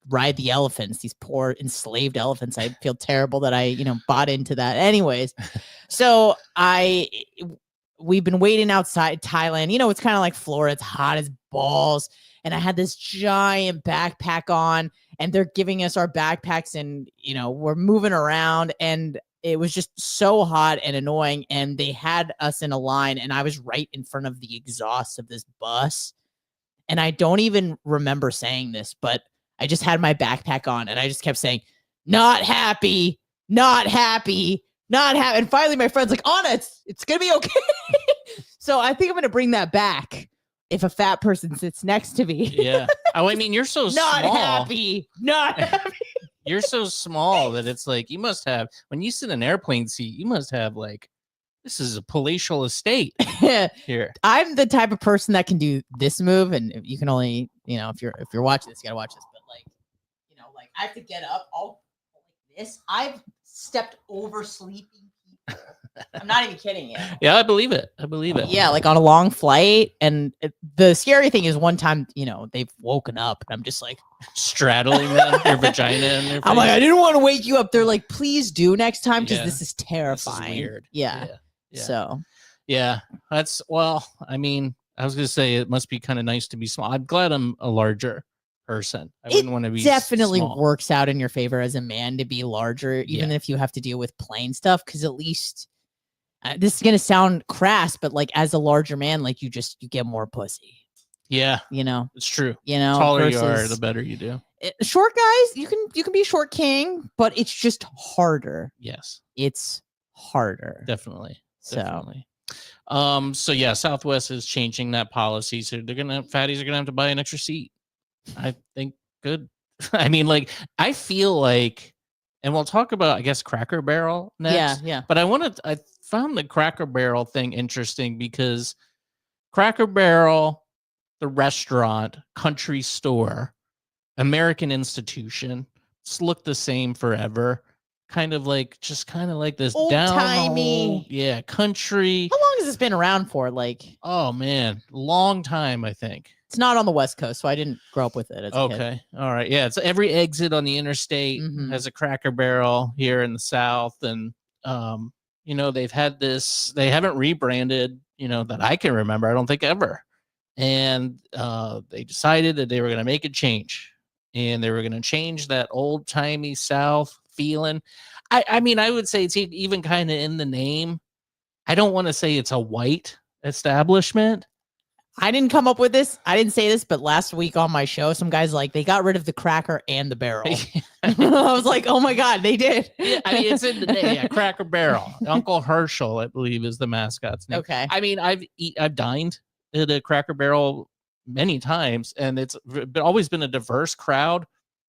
ride the elephants, these poor enslaved elephants. I feel terrible that I, bought into that. Anyways, so we've been waiting outside Thailand. It's kind of like Florida. It's hot as balls. And I had this giant backpack on, and they're giving us our backpacks, and, we're moving around, and it was just so hot and annoying. And they had us in a line, and I was right in front of the exhaust of this bus. And I don't even remember saying this, but I just had my backpack on, and I just kept saying, not happy, not happy, not happy. And finally my friend's like, Anna, it's going to be okay. So I think I'm going to bring that back if a fat person sits next to me. Yeah. Oh, I mean, you're so not small. happy, not happy. You're so small that it's like, you must have, when you sit in an airplane seat, you must have like, this is a palatial estate here. I'm the type of person that can do this move, and you can only, if you're watching this, you gotta watch this. But like I have to get up all like this. I've stepped over sleeping people. I'm not even kidding you. Yeah, I believe it. Yeah, like on a long flight, and the scary thing is one time, they've woken up, and I'm just like straddling them, your vagina in their face. I'm like, I didn't want to wake you up. They're like, please do next time, because this is terrifying. This is weird. Yeah. So yeah, that's, well, I mean, I was gonna say it must be kind of nice to be small. I'm glad I'm a larger person. I wouldn't want to be definitely small. Works out in your favor as a man to be larger, even if you have to deal with plane stuff, because at least this is gonna sound crass, but like as a larger man, like you get more pussy. Yeah, it's true. The taller you are, the better you do. Short guys, you can be short king, but it's just harder. Yes, it's harder. Definitely. So. Definitely. So yeah, Southwest is changing that policy. So fatties are gonna have to buy an extra seat. I think good. I mean, like, I feel like, and we'll talk about, I guess, Cracker Barrel next. Yeah. But I found the Cracker Barrel thing interesting because Cracker Barrel, the restaurant, country store, American institution, it's looked the same forever. Kind of like this old-timey, country. How long has this been around for? Like, oh man, long time. I think it's not on the West Coast, so I didn't grow up with it as a kid. All right, yeah. It's every exit on the interstate has a Cracker Barrel here in the South, and they've had this. They haven't rebranded, that I can remember. I don't think ever, and they decided that they were going to make a change, and they were going to change that old-timey South feeling. I mean, I would say it's even kind of in the name. I don't want to say it's a white establishment. I didn't come up with this. I didn't say this, but last week on my show, some guys they got rid of the cracker and the barrel. I was like, oh my God, they did. Yeah, I mean, it's in the name. Yeah, Cracker Barrel. Uncle Herschel, I believe, is the mascot's name. Okay. I mean, I've dined at a Cracker Barrel many times, and it's always been a diverse crowd,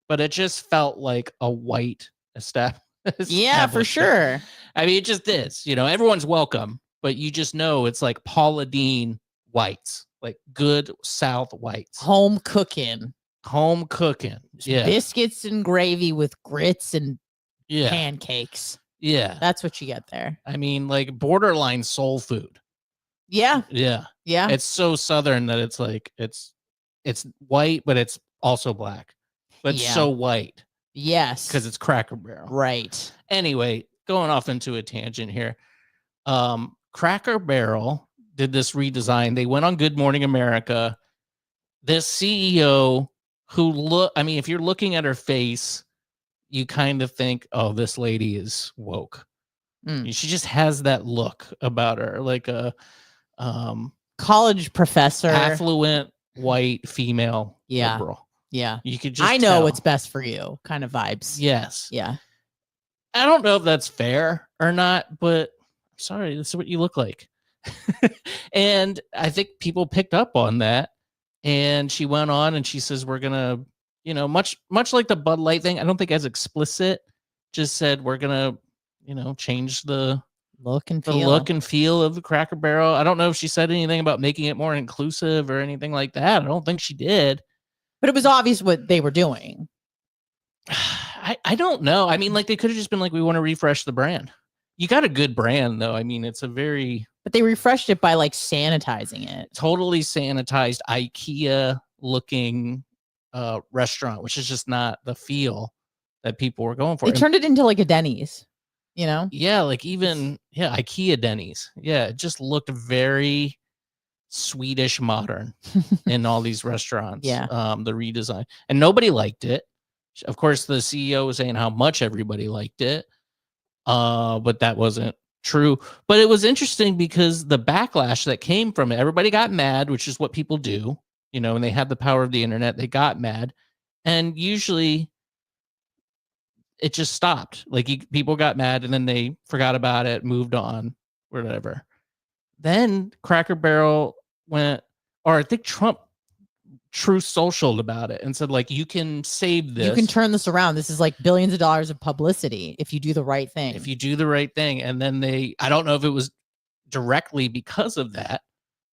but it just felt like a white establishment. Yeah, for sure. I mean, it just is. Everyone's welcome, but you just know it's like Paula Deen whites, like good South whites. Home cooking. Yeah. Biscuits and gravy with grits and pancakes. Yeah. That's what you get there. I mean, like borderline soul food. Yeah. Yeah. Yeah. It's so Southern that it's like, it's white, but it's also black. But it's so white. Yes. Because it's Cracker Barrel. Right. Anyway, going off into a tangent here. Cracker Barrel did this redesign. They went on Good Morning America. This CEO if you're looking at her face, you kind of think, oh, this lady is woke. She just has that look about her, like a college professor, affluent white female liberal. Yeah. You could just I know tell. what's best for you kind of vibes. Yes. Yeah. I don't know if that's fair or not, but I'm sorry, this is what you look like. And I think people picked up on that. And she went on and she says, we're going to, much like the Bud Light thing, I don't think as explicit, just said we're going to, change the look and feel of the Cracker Barrel. I don't know if she said anything about making it more inclusive or anything like that. I don't think she did. But it was obvious what they were doing. I don't know. I mean, like they could have just been like, we want to refresh the brand. You got a good brand though. I mean, it's a very But they refreshed it by like sanitizing it. totally sanitized IKEA looking restaurant, which is just not the feel that people were going for. They And turned it into like a Denny's, you know? yeah, like even IKEA Denny's. Yeah, it just looked very Swedish modern in all these restaurants. Yeah. The redesign. And nobody liked it. Of course, the CEO was saying how much everybody liked it. But that wasn't true. But it was interesting because the backlash that came from it, everybody got mad, which is what people do, you know, and they had the power of the internet. They got mad. And usually it just stopped. Like people got mad and then they forgot about it, moved on, whatever. Then Cracker Barrel went, or I think Trump True Socialed about it and said, like, you can save this. You can turn this around. This is like billions of dollars of publicity if you do the right thing. If you do the right thing. And then I don't know if it was directly because of that,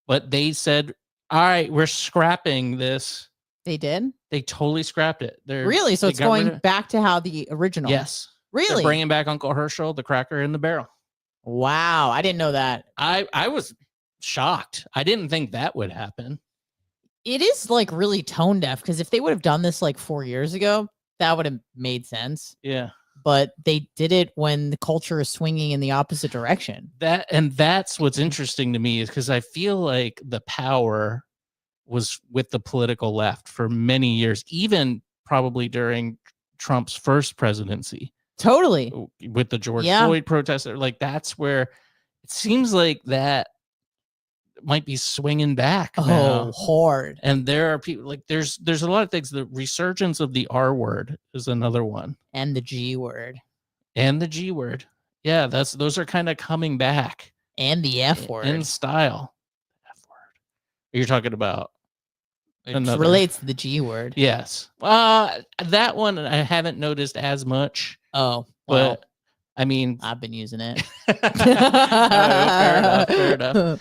but they said, all right, we're scrapping this. They did? They totally scrapped it. Really? So it's going back to how the original. Yes. Really? They're bringing back Uncle Herschel, the cracker in the barrel. Wow. I didn't know that. I was shocked. I didn't think that would happen. It is like really tone deaf because if they would have done this like 4 years ago, that would have made sense. Yeah. But they did it when the culture is swinging in the opposite direction. That's what's interesting to me is because I feel like the power was with the political left for many years, even probably during Trump's first presidency. Totally. With the George Floyd protest. Like that's where it seems like that might be swinging back now. Hard. And there are people like there's a lot of things. The resurgence of the R word is another one. And the G word. And the G word. Yeah, those are kind of coming back. And the F word. In style. F word. You're talking about it relates to the G word. Yes. That one I haven't noticed as much. Oh. Well, but I mean, I've been using it. Fair enough.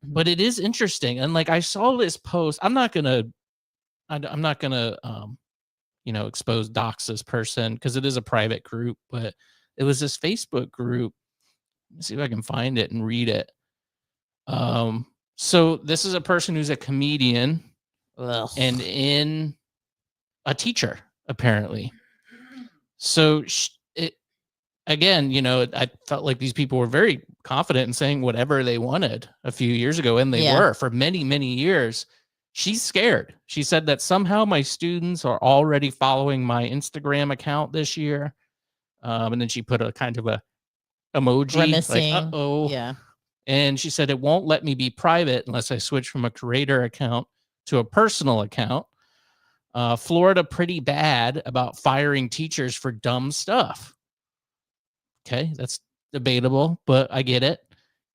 But it is interesting, and like I saw this post. I'm not gonna expose dox this person because it is a private group. But it was this Facebook group. Let me see if I can find it and read it. So this is a person who's a comedian and in a teacher apparently. So again, you know, I felt like these people were very confident in saying whatever they wanted a few years ago, and they were for many, many years. She's scared. She said that somehow my students are already following my Instagram account this year. And then she put a kind of a emoji. Grimacing. Like, uh-oh. Yeah. And she said, it won't let me be private unless I switch from a creator account to a personal account. Florida pretty bad about firing teachers for dumb stuff. Okay, that's debatable, but I get it.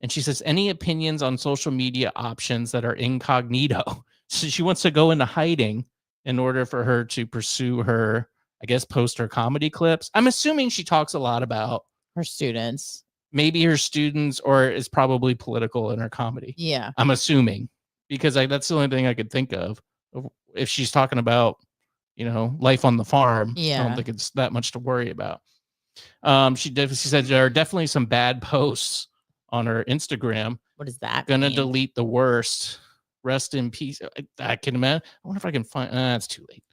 And she says, any opinions on social media options that are incognito? So she wants to go into hiding in order for her to pursue her, I guess, post her comedy clips. I'm assuming she talks a lot about her students. Maybe her students, or is probably political in her comedy. Yeah. I'm assuming, because that's the only thing I could think of. If she's talking about, you know, life on the farm, I don't think it's that much to worry about. She said there are definitely some bad posts on her Instagram. What is that? Gonna delete the worst. Rest in peace. I can imagine. I wonder if I can find. It's too late.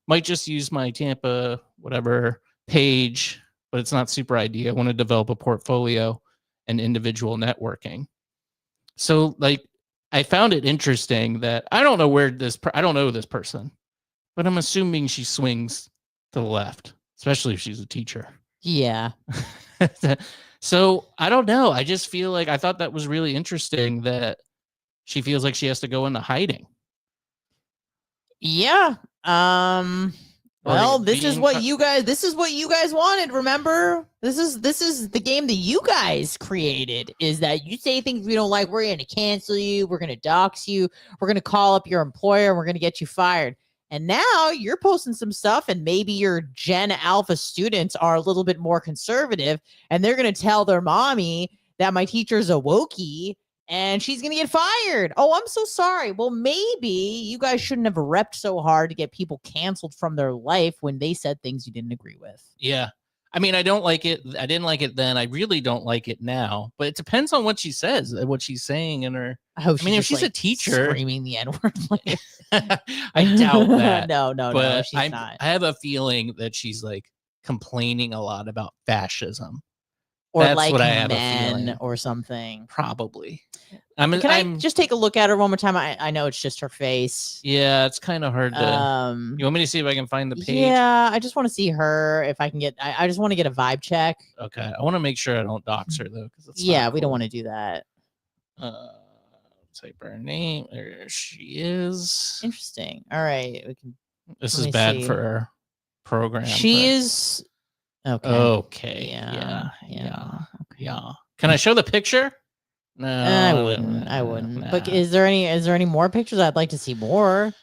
Might just use my Tampa whatever page, but it's not super ideal. I want to develop a portfolio and individual networking. So, like, I found it interesting that I don't know where I don't know this person, but I'm assuming she swings to the left, especially if she's a teacher. Yeah. So I don't know. I just feel like I thought that was really interesting that she feels like she has to go into hiding. Yeah. Well, this is what you guys wanted. Remember, this is the game that you guys created, is that you say things we don't like, we're going to cancel you, we're going to dox you, we're going to call up your employer, and we're going to get you fired. And now you're posting some stuff, and maybe your Gen Alpha students are a little bit more conservative, and they're going to tell their mommy that my teacher's a wokey, and she's going to get fired. Oh, I'm so sorry. Well, maybe you guys shouldn't have repped so hard to get people canceled from their life when they said things you didn't agree with. Yeah. I mean, I don't like it. I didn't like it then. I really don't like it now. But it depends on what she says, what she's saying in her. I mean, if she's a teacher, screaming the N-word. Like, I doubt that. no, but she's not. I have a feeling that she's like complaining a lot about fascism. Or That's like what I have a men feeling. Or something. Probably. Can I just take a look at her one more time? I know it's just her face. Yeah, it's kind of hard to. You want me to see if I can find the page? Yeah, I just want to see her. If I can get, I just want to get a vibe check. Okay, I want to make sure I don't dox her though, because yeah, we don't want to do that. Type her name. There she is. Interesting. All right, we can. This is bad for our program. She is. Okay. Okay. Yeah. Yeah. Can I show the picture? No, I wouldn't. I wouldn't. Nah. But is there any more pictures? I'd like to see more.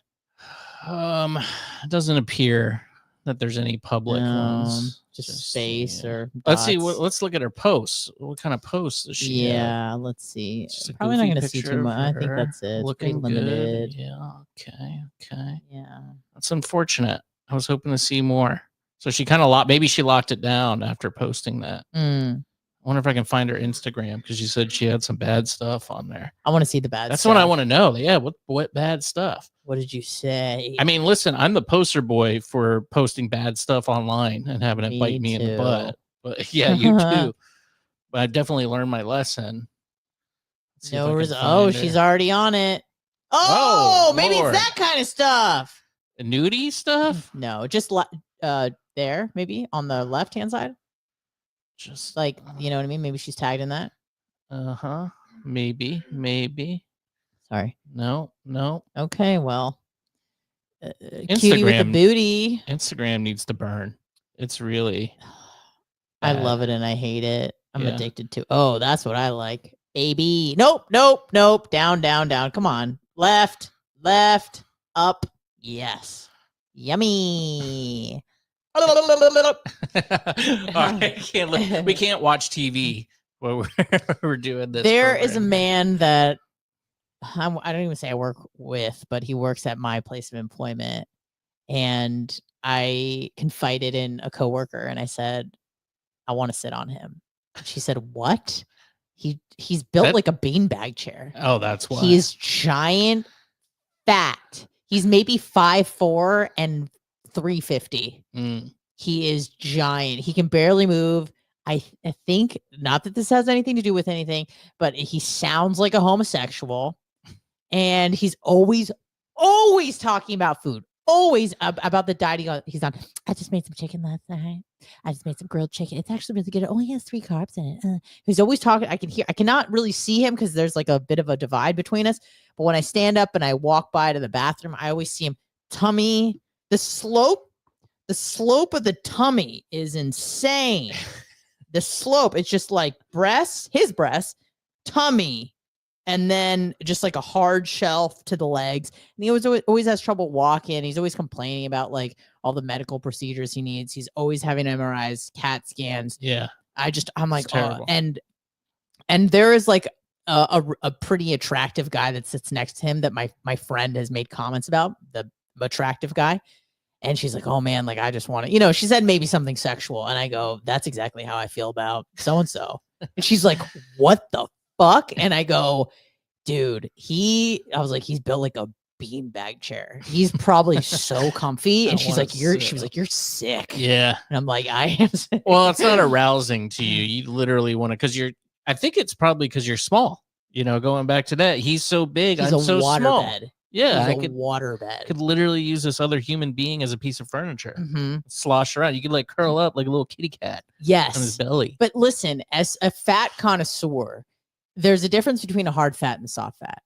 It doesn't appear that there's any public ones. Just space or let's see. dots. Let's look at her posts. What kind of posts does she have? Let's see. Just a Probably not goofy going to see picture too of much. I think her that's it. It's looking pretty limited. good. Yeah. Okay. Yeah. That's unfortunate. I was hoping to see more. So she kind of maybe she locked it down after posting that. Mm. I wonder if I can find her Instagram because she said she had some bad stuff on there. I want to see the bad That's stuff. what I want to know. Yeah, what bad stuff? What did you say? I mean, listen, I'm the poster boy for posting bad stuff online and having it bite me in the butt. But yeah, you too. But I definitely learned my lesson. No result. Oh, she's already on it. Oh, maybe Lord. it's that kind of stuff. Nudie stuff? No, just there, maybe on the left hand side. Just like, you know what I mean? Maybe she's tagged in that. Maybe. Sorry. No. Okay, well, cutie with the booty. Instagram needs to burn. It's really. I love it and I hate it. I'm addicted to. Oh, that's what I like, baby. Nope. Down. Come on, left, up. Yes, yummy. All right, we can't watch TV while we're doing this. There is a man that I don't even say I work with, but he works at my place of employment, and I confided in a coworker, and I said, "I want to sit on him." She said, "What?" He's built like a beanbag chair. Oh, that's why. He is giant, fat. He's maybe 5'4" and 350. He is giant. He can barely move. I think, not that this has anything to do with anything, but he sounds like a homosexual. And he's always talking about food. Always about the diet he's on. I just made some chicken last night. I just made some grilled chicken. It's actually really good. It only has 3 carbs in it. He's always talking. I cannot really see him because there's like a bit of a divide between us. But when I stand up and I walk by to the bathroom, I always see him. Tummy, the slope of the tummy is insane. The slope, it's just like his breasts, tummy, and then just like a hard shelf to the legs. And he always has trouble walking. He's always complaining about like all the medical procedures he needs. He's always having MRIs, CAT scans. Yeah. I'm like, oh, and there is like a pretty attractive guy that sits next to him that my friend has made comments about, the attractive guy. And she's like, oh man, like I just want to, she said maybe something sexual. And I go, that's exactly how I feel about so-and-so. And she's like, what the fuck? And I go, dude, I was like, he's built like a beanbag chair. He's probably so comfy. And she was like, you're sick. Yeah. And I'm like, I am sick. Well, it's not arousing to you. You literally want to, I think it's probably because you're small, going back to that. He's so big. He's I'm so small. Bed. Yeah, I could water bed. Could literally use this other human being as a piece of furniture. Slosh around. You could like curl up like a little kitty cat. Yes, on his belly. But listen, as a fat connoisseur, there's a difference between a hard fat and a soft fat.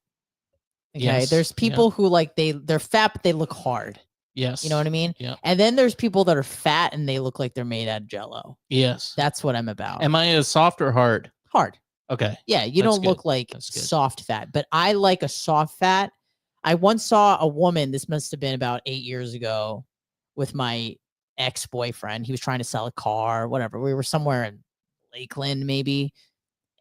Okay, yes. There's people who like they're fat but they look hard. Yes, you know what I mean. Yeah. And then there's people that are fat and they look like they're made out of Jello. Yes, that's what I'm about. Am I a soft or hard? Hard. Okay. Yeah, you don't look like soft fat, but I like a soft fat. I once saw a woman, this must have been about 8 years ago, with my ex-boyfriend. He was trying to sell a car, whatever. We were somewhere in Lakeland, maybe.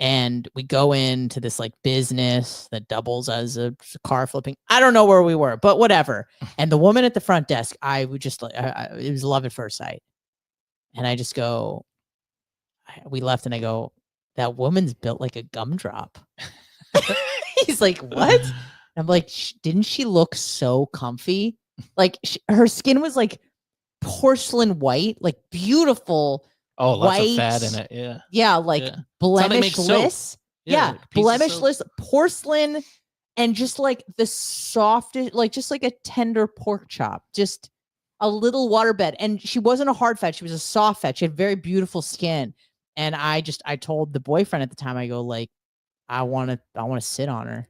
And we go into this like business that doubles as a car flipping. I don't know where we were, but whatever. And the woman at the front desk, I would just like, it was love at first sight. And I just go, we left and I go, that woman's built like a gumdrop. He's like, what? I'm like, didn't she look so comfy? Like her skin was like porcelain white, like beautiful. Oh, lots white, of fat in it. Yeah. Yeah, like blemishless. Yeah, like blemishless porcelain, and just like the softest, like just like a tender pork chop, just a little waterbed. And she wasn't a hard fat; she was a soft fat. She had very beautiful skin. And I told the boyfriend at the time, I go like, I want to sit on her.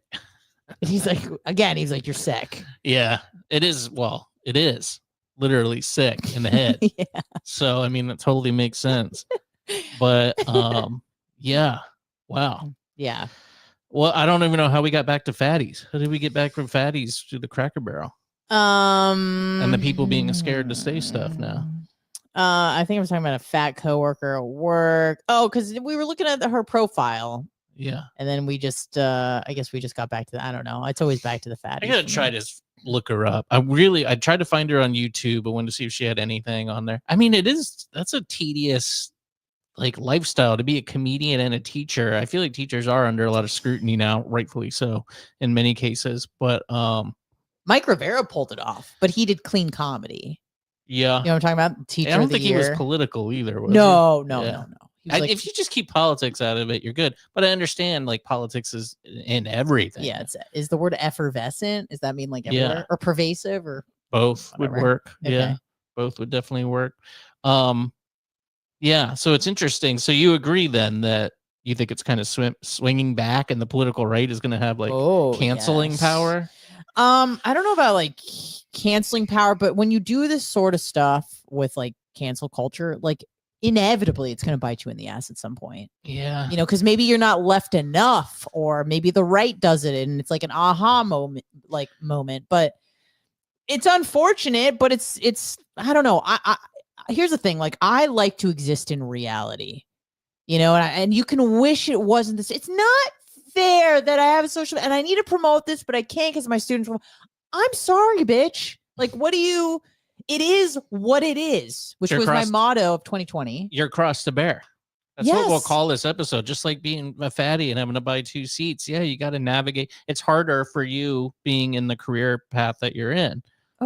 And he's like, you're sick. Yeah, it is. Well, it is literally sick in the head. Yeah. So, I mean, that totally makes sense. But, yeah. Wow. Yeah. Well, I don't even know how we got back to fatties. How did we get back from fatties to the Cracker Barrel? And the people being scared to say stuff now. I think I was talking about a fat coworker at work. Oh, because we were looking at her profile. Yeah. And then we just, I guess we just got back to that. I don't know. It's always back to the fatties. I gotta try to look her up. I tried to find her on YouTube. I wanted to see if she had anything on there. I mean, that's a tedious like lifestyle to be a comedian and a teacher. I feel like teachers are under a lot of scrutiny now, rightfully so in many cases. But Mike Rivera pulled it off, but he did clean comedy. Yeah. You know what I'm talking about? Teacher I don't of the think year. he was political either. Was no. If you just keep politics out of it, you're good. But I understand like politics is in everything. Yeah. Is the word effervescent? Does that mean like everywhere or pervasive or both whatever? would work? Okay. Yeah, both would definitely work. Yeah. So it's interesting. So you agree then that you think it's kind of swinging back, and the political right is going to have like canceling power? I don't know about like canceling power, but when you do this sort of stuff with like cancel culture, like inevitably it's going to bite you in the ass at some point. Yeah. You know, because maybe you're not left enough, or maybe the right does it and it's like an aha moment, but it's unfortunate, but it's, I don't know. I here's the thing. Like, I like to exist in reality, you know, and you can wish it wasn't this. It's not fair that I have a social, and I need to promote this, but I can't because my students will. I'm sorry, bitch. Like, it is what it is, which was my motto of 2020. You're cross to bear. That's what we'll call this episode. Just like being a fatty and having to buy 2 seats. Yeah, you got to navigate. It's harder for you being in the career path that you're in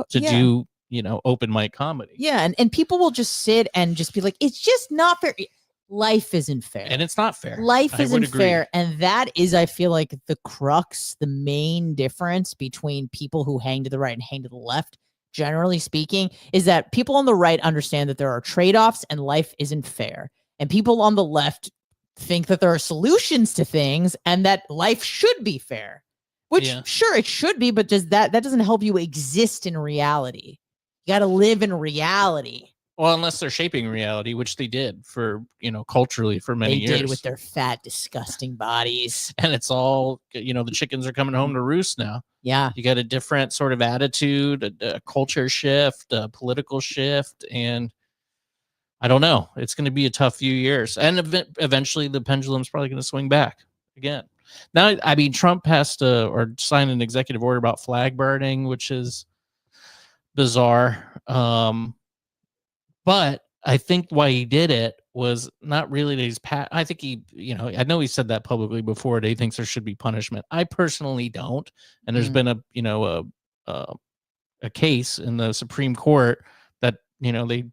to do, you know, open mic comedy. Yeah, and people will just sit and just be like, it's just not fair. Life isn't fair. And it's not fair. Life isn't fair. And that is, I feel like, the crux, the main difference between people who hang to the right and hang to the left, generally speaking, is that people on the right understand that there are trade-offs and life isn't fair. And people on the left think that there are solutions to things and that life should be fair. Which, sure, it should be, but that doesn't help you exist in reality. You got to live in reality. Well, unless they're shaping reality, which they did for, you know, culturally for many years. They did with their fat, disgusting bodies. And it's all, you know, the chickens are coming home to roost now. Yeah. You got a different sort of attitude, a culture shift, a political shift. And I don't know. It's going to be a tough few years. And eventually the pendulum's probably going to swing back again. Now, I mean, Trump passed or signed an executive order about flag burning, which is bizarre. But I think why he did it was not really that he's I think he, you know, I know he said that publicly before that he thinks there should be punishment. I personally don't. And there's been a case in the Supreme Court that, you know, they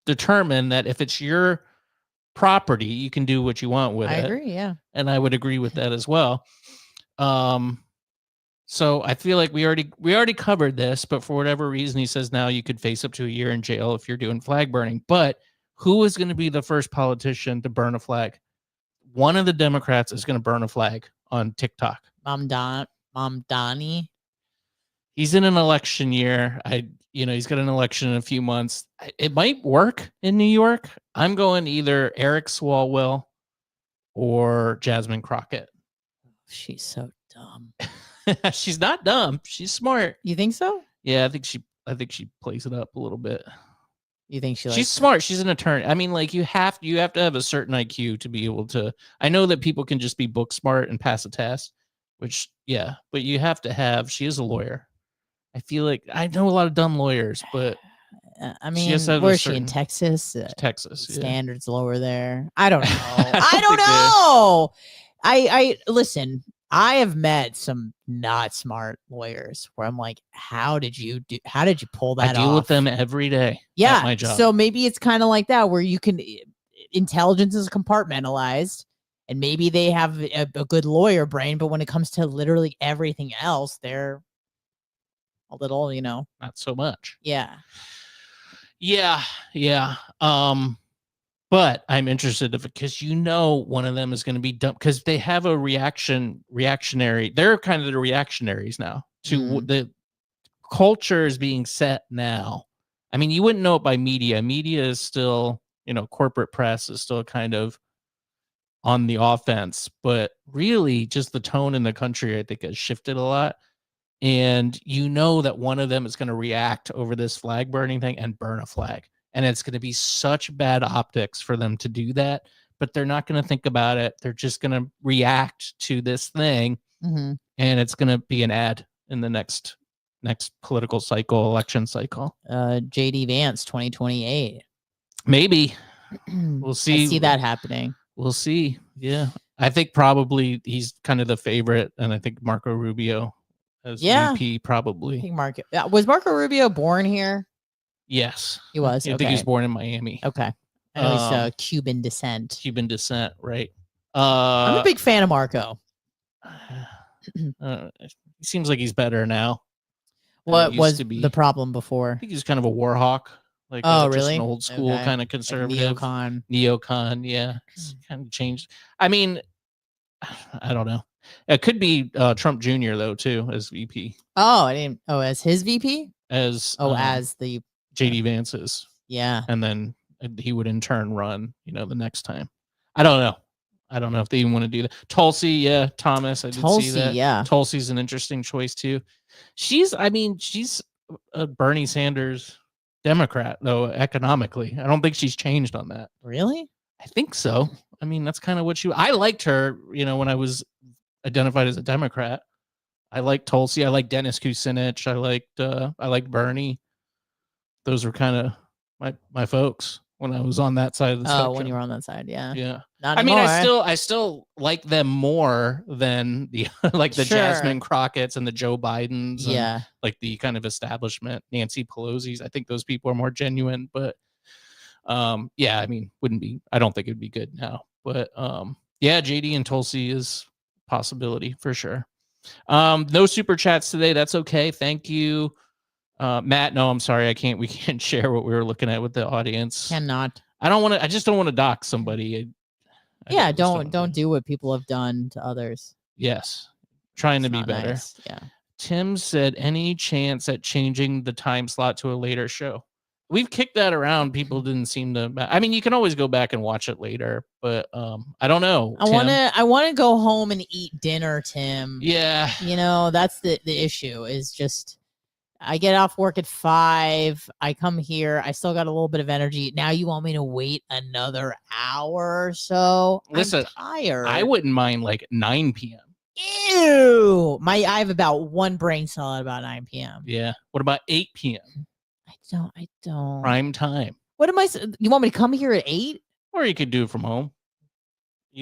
determine that if it's your property, you can do what you want with it. I agree, yeah. And I would agree with that as well. So I feel like we already covered this, but for whatever reason, he says now you could face up to a year in jail if you're doing flag burning. But who is going to be the first politician to burn a flag? One of the Democrats is going to burn a flag on TikTok. Mamdani. He's in an election year. He's got an election in a few months. It might work in New York. I'm going either Eric Swalwell or Jasmine Crockett. She's so dumb. She's not dumb. She's smart. You think so? Yeah, I think she plays it up a little bit. You think she likes She's smart. She's an attorney. I mean, like you have to have a certain IQ to be able to. I know that people can just be book smart and pass a test, which but you have to have. She is a lawyer. I feel like I know a lot of dumb lawyers, but I she mean, has to have a where's she in certain- Texas? Texas yeah. Standards lower there. I don't know. I I don't think they- know. I listen. I have met some not smart lawyers where I'm like, how did you pull that I deal off? with them every day. Yeah. At my job. So maybe it's kind of like that where you can intelligence is compartmentalized and maybe they have a good lawyer brain, but when it comes to literally everything else, they're a little, not so much. yeah. Yeah. But I'm interested because one of them is going to be dumb because they have a reactionary. They're kind of the reactionaries now to the culture is being set now. I mean, you wouldn't know it by media. Media is still, corporate press is still kind of on the offense, but really just the tone in the country, I think, has shifted a lot. And that one of them is going to react over this flag burning thing and burn a flag. And it's going to be such bad optics for them to do that, but they're not going to think about it. They're just going to react to this thing, and it's going to be an ad in the next political cycle, election cycle. JD Vance 2028. Maybe. We'll see. I see that happening. We'll see. Yeah. I think probably he's kind of the favorite, and I think Marco Rubio as VP probably. I think was Marco Rubio born here? Yes, he was. I think he was born in Miami. Okay, I know he's Cuban descent. Cuban descent, right? I'm a big fan of Marco. He seems like he's better now. What was the problem before? I think he's kind of a war hawk, like really? just an old school kind of conservative, like neocon. Yeah, it's kind of changed. I mean, I don't know. It could be Trump Jr. though too as VP. Oh, I didn't. Oh, as his VP? As the JD Vance's. Yeah. And then he would in turn run, the next time. I don't know. I don't know if they even want to do that. Tulsi, yeah. Thomas, I did see that. Yeah. Tulsi's an interesting choice too. She's a Bernie Sanders Democrat, though, economically. I don't think she's changed on that. Really? I think so. I mean, that's kind of what I liked her, when I was identified as a Democrat. I liked Tulsi. I liked Dennis Kucinich. I liked Bernie. Those were kind of my folks when I was on that side of the spectrum. Oh, when you were on that side, yeah. Yeah. Not anymore. I still like them more than the Jasmine Crockett's and the Joe Bidens. Yeah. And like the kind of establishment, Nancy Pelosi's. I think those people are more genuine, but I mean, I don't think it'd be good now, but JD and Tulsi is a possibility for sure. No super chats today. That's okay. Thank you. Matt, no, I'm sorry. We can't share what we were looking at with the audience. Cannot. I just don't want to dox somebody. Don't do what people have done to others. Yes. Trying to be better. Nice. Yeah. Tim said, any chance at changing the time slot to a later show? We've kicked that around. People didn't seem to. I mean, you can always go back and watch it later, but I don't know. I want to go home and eat dinner, Tim. Yeah. That's the issue is just I get off work at 5. I come here. I still got a little bit of energy. Now you want me to wait another hour or so? Listen, I'm tired. I wouldn't mind like 9 p.m. Ew. I have about one brain cell at about 9 p.m. Yeah. What about 8 p.m.? I don't. Prime time. What am I? You want me to come here at 8? Or you could do it from home.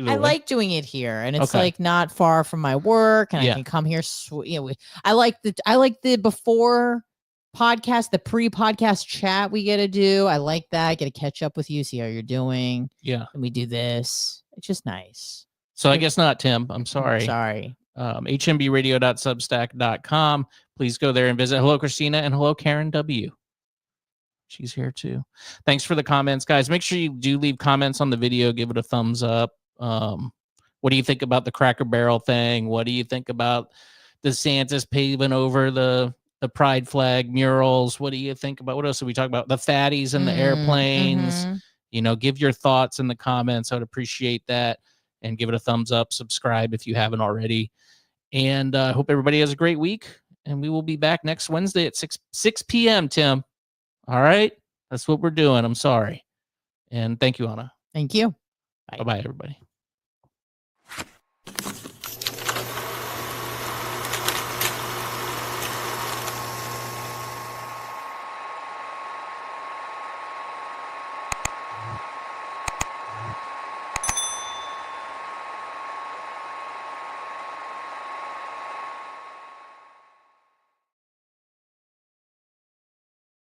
I like doing it here, and it's like not far from my work, and I can come here. I like the before podcast, the pre-podcast chat we get to do. I like that. Get to catch up with you, see how you're doing. Yeah, and we do this. It's just nice. So I guess not, Tim. I'm sorry. Sorry. hmbradio.substack.com. Please go there and visit. Hello, Christina, and hello, Karen W. She's here too. Thanks for the comments, guys. Make sure you do leave comments on the video. Give it a thumbs up. What do you think about the Cracker Barrel thing? What do you think about DeSantis paving over the pride flag murals? What do you think about what else did we talk about? The fatties and the airplanes. Give your thoughts in the comments. I would appreciate that. And give it a thumbs up. Subscribe if you haven't already. And I hope everybody has a great week. And we will be back next Wednesday at 6 p.m. Tim. All right. That's what we're doing. I'm sorry. And thank you, Anna. Thank you. Bye-bye, everybody.